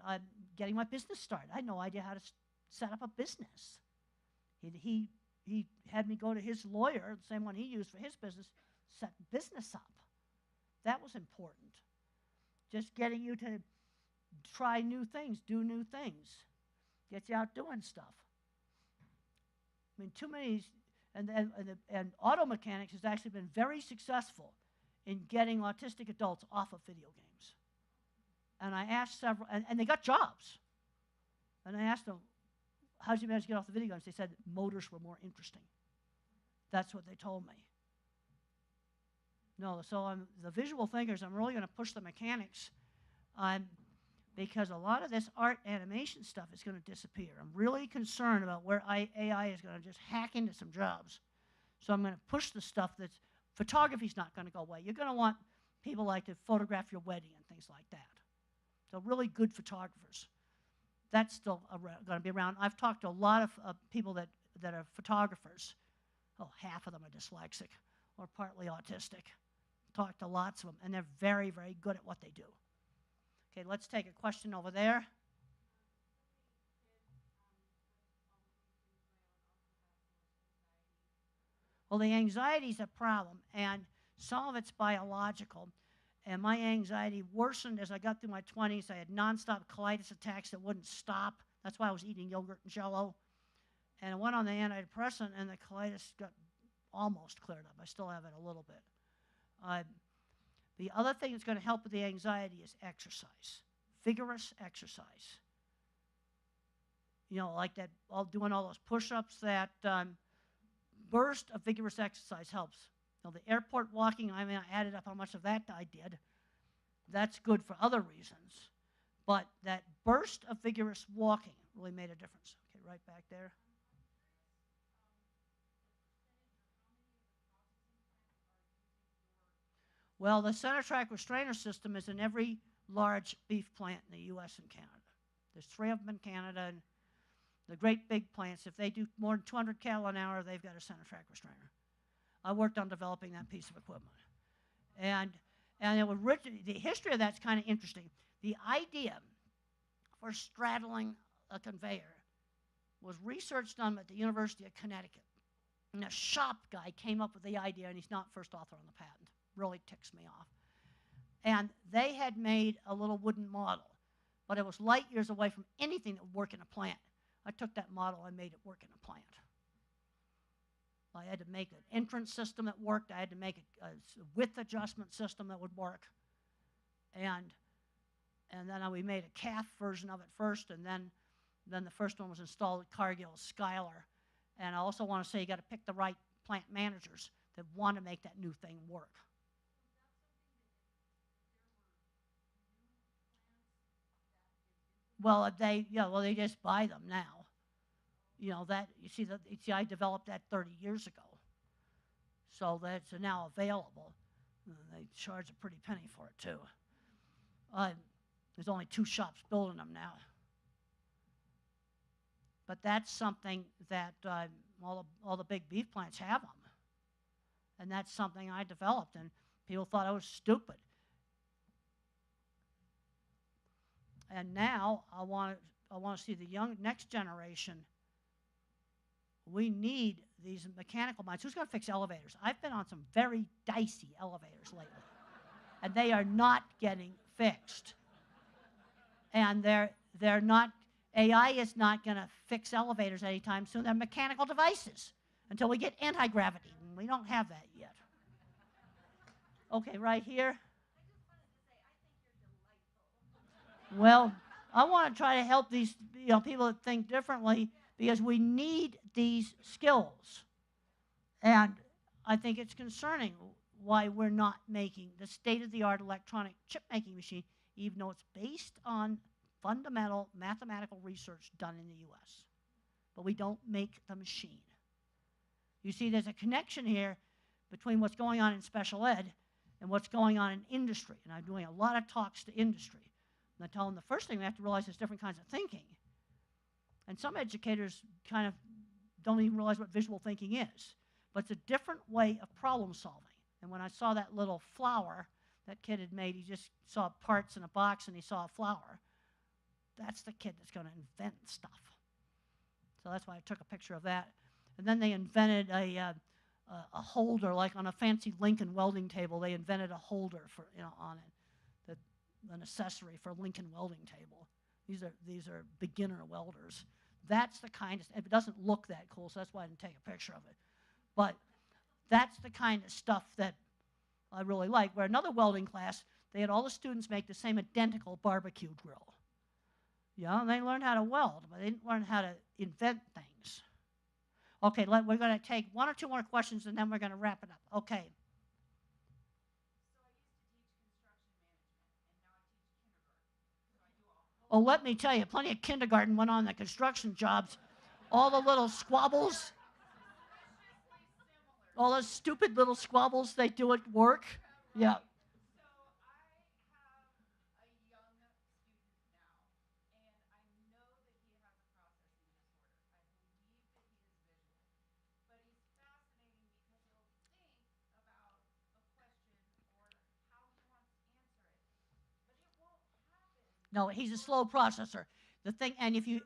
getting my business started. I had no idea how to set up a business. He had me go to his lawyer, the same one he used for his business, set business up. That was important. Just getting you to try new things, do new things, get you out doing stuff. I mean, too many, and auto mechanics has actually been very successful in getting autistic adults off of video games. And I asked several, and they got jobs. And I asked them, how did you manage to get off the video games? They said motors were more interesting. That's what they told me. No, so the visual thinkers, I'm really going to push the mechanics because a lot of this art animation stuff is going to disappear. I'm really concerned about where AI is going to just hack into some jobs. So I'm going to push the stuff that's, photography's not going to go away. You're going to want people like to photograph your wedding and things like that. So really good photographers. That's still going to be around. I've talked to a lot of people that are photographers. Oh, half of them are dyslexic or partly autistic. Talked to lots of them, and they're very, very good at what they do. Okay, let's take a question over there. Well, the anxiety is a problem, and some of it's biological. And my anxiety worsened as I got through my 20s. I had nonstop colitis attacks that wouldn't stop. That's why I was eating yogurt and Jell-O. And I went on the antidepressant, and the colitis got almost cleared up. I still have it a little bit. The other thing that's going to help with the anxiety is exercise, vigorous exercise. You know, like that, doing all those push-ups, that burst of vigorous exercise helps. Now, the airport walking, I mean, I added up how much of that I did. That's good for other reasons. But that burst of vigorous walking really made a difference. Okay, right back there. Well, the center track restrainer system is in every large beef plant in the U.S. and Canada. There's 3 of them in Canada, and the great big plants, if they do more than 200 cattle an hour, they've got a center track restrainer. I worked on developing that piece of equipment. And it was the history of that's kind of interesting. The idea for straddling a conveyor was research done at the University of Connecticut. And a shop guy came up with the idea, and he's not first author on the patent. Really ticks me off. And they had made a little wooden model, but it was light years away from anything that would work in a plant. I took that model and made it work in a plant. I had to make an entrance system that worked. I had to make a width adjustment system that would work. And then we made a calf version of it first, and then the first one was installed at Cargill, Schuyler. And I also want to say you got to pick the right plant managers that want to make that new thing work. Well, they just buy them now. You know, I developed that 30 years ago. So that's now available. They charge a pretty penny for it, too. There's only 2 shops building them now. But that's something that all the big beef plants have them. And that's something I developed, and people thought I was stupid. And now I want to see the next generation. We need these mechanical minds. Who's going to fix elevators? I've been on some very dicey elevators lately, and they are not getting fixed. And they're not. AI is not going to fix elevators anytime soon. They're mechanical devices until we get anti-gravity. And we don't have that yet. Okay, right here. Well, I want to try to help these people that think differently, because we need these skills. And I think it's concerning why we're not making the state-of-the-art electronic chip-making machine, even though it's based on fundamental mathematical research done in the U.S. But we don't make the machine. You see, there's a connection here between what's going on in special ed and what's going on in industry. And I'm doing a lot of talks to industry. And I tell them the first thing we have to realize is different kinds of thinking. And some educators kind of don't even realize what visual thinking is. But it's a different way of problem solving. And when I saw that little flower that kid had made, he just saw parts in a box and he saw a flower. That's the kid that's going to invent stuff. So that's why I took a picture of that. And then they invented a holder, like on a fancy Lincoln welding table. They invented a holder for on it, an accessory for a Lincoln welding table. These are beginner welders. That's the kind of. It doesn't look that cool, so that's why I didn't take a picture of it. But that's the kind of stuff that I really like. Where another welding class, they had all the students make the same identical barbecue grill. Yeah, and they learned how to weld, but they didn't learn how to invent things. Okay, we're going to take 1 or 2 more questions, and then we're going to wrap it up. Okay. Oh, let me tell you, plenty of kindergarten went on the construction jobs. All the little squabbles, all those stupid little squabbles they do at work. Yeah. No, he's a slow processor. The thing, and if you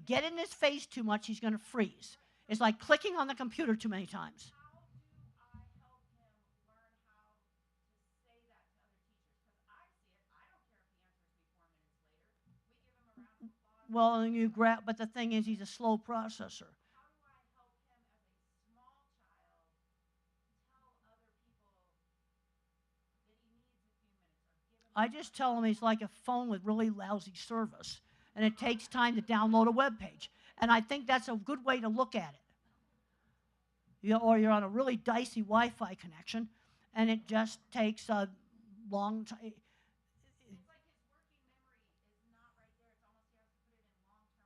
get in his face too much, he's going to freeze. It's like clicking on the computer too many times. Well, and you grab, but the thing is, he's a slow processor. I just tell him he's like a phone with really lousy service, and it takes time to download a web page. And I think that's a good way to look at it. Or you're on a really dicey Wi-Fi connection, and it just takes a long time.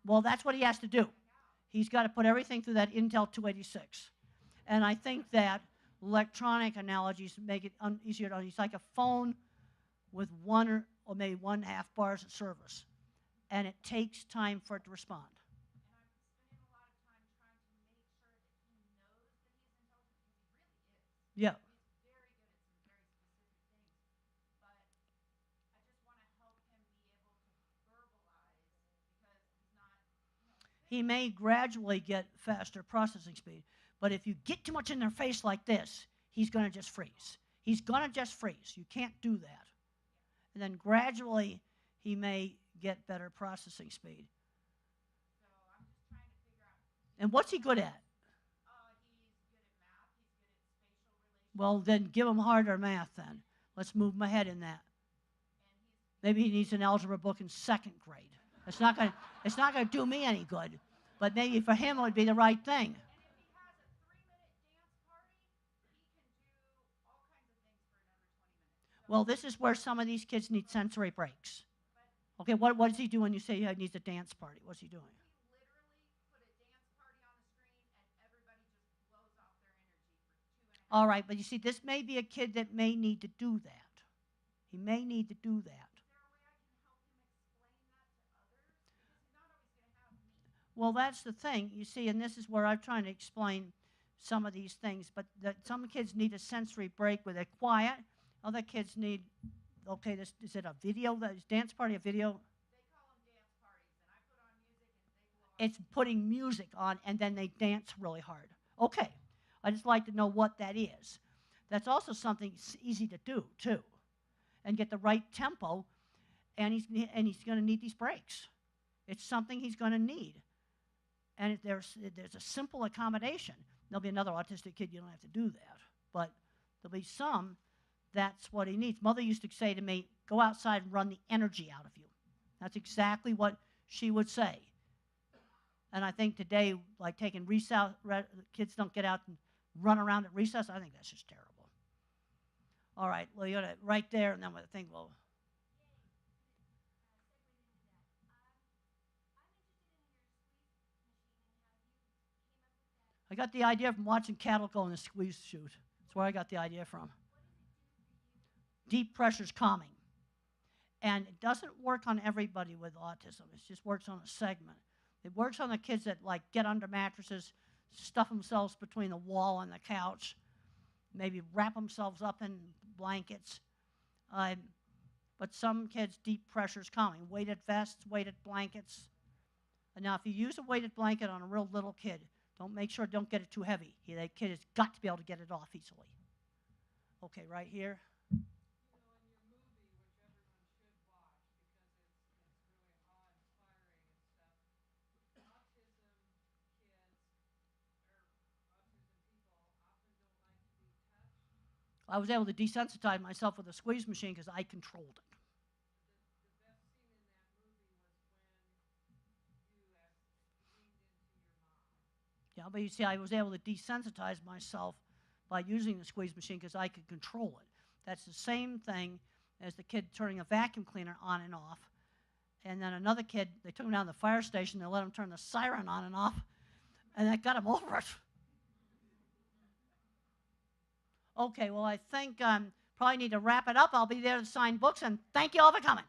Well, that's what he has to do. He's got to put everything through that Intel 286. And I think that electronic analogies make it easier to understand. It's like a phone with 1 or maybe 1.5 bars of service. And it takes time for it to respond. Yeah. He may gradually get faster processing speed, but if you get too much in their face like this, he's going to just freeze. He's going to just freeze. You can't do that. And then gradually, he may get better processing speed. And what's he good at? Well, then give him harder math then. Let's move him ahead in that. Maybe he needs an algebra book in 2nd grade. It's not going to do me any good, but maybe for him it would be the right thing. Well, this is where some of these kids need sensory breaks. Okay, what does he do when you say he needs a dance party? What's he doing? All right, but you see, this may be a kid that may need to do that. He may need to do that. Well, that's the thing, you see, and this is where I'm trying to explain some of these things, but some kids need a sensory break where they're quiet. Other kids need, okay, is it a video, is dance party a video? It's putting music on, and then they dance really hard. Okay, I just like to know what that is. That's also something easy to do, too, and get the right tempo, and he's going to need these breaks. It's something he's going to need. And there's a simple accommodation. There'll be another autistic kid, you don't have to do that. But there'll be some, that's what he needs. Mother used to say to me, go outside and run the energy out of you. That's exactly what she would say. And I think today, like taking recess, kids don't get out and run around at recess. I think that's just terrible. All right, well, you got it right there, and then we think, well, I got the idea from watching cattle go in a squeeze chute. That's where I got the idea from. Deep pressure's calming. And it doesn't work on everybody with autism. It just works on a segment. It works on the kids that like get under mattresses, stuff themselves between the wall and the couch, maybe wrap themselves up in blankets. But some kids, deep pressure's calming. Weighted vests, weighted blankets. And now if you use a weighted blanket on a real little kid, don't get it too heavy. That kid has got to be able to get it off easily. Okay, right here. You know, in your movie, which everyone should watch because it's really awe-inspiring and stuff, autism kids or autism people often don't like to be touched. I was able to desensitize myself with a squeeze machine because I controlled it. The best scene in that movie was when you leaned into your mom. Yeah, but you see, I was able to desensitize myself by using the squeeze machine because I could control it. That's the same thing as the kid turning a vacuum cleaner on and off. And then another kid, they took him down to the fire station, they let him turn the siren on and off, and that got him over it. Okay, well, I think probably need to wrap it up. I'll be there to sign books, and thank you all for coming.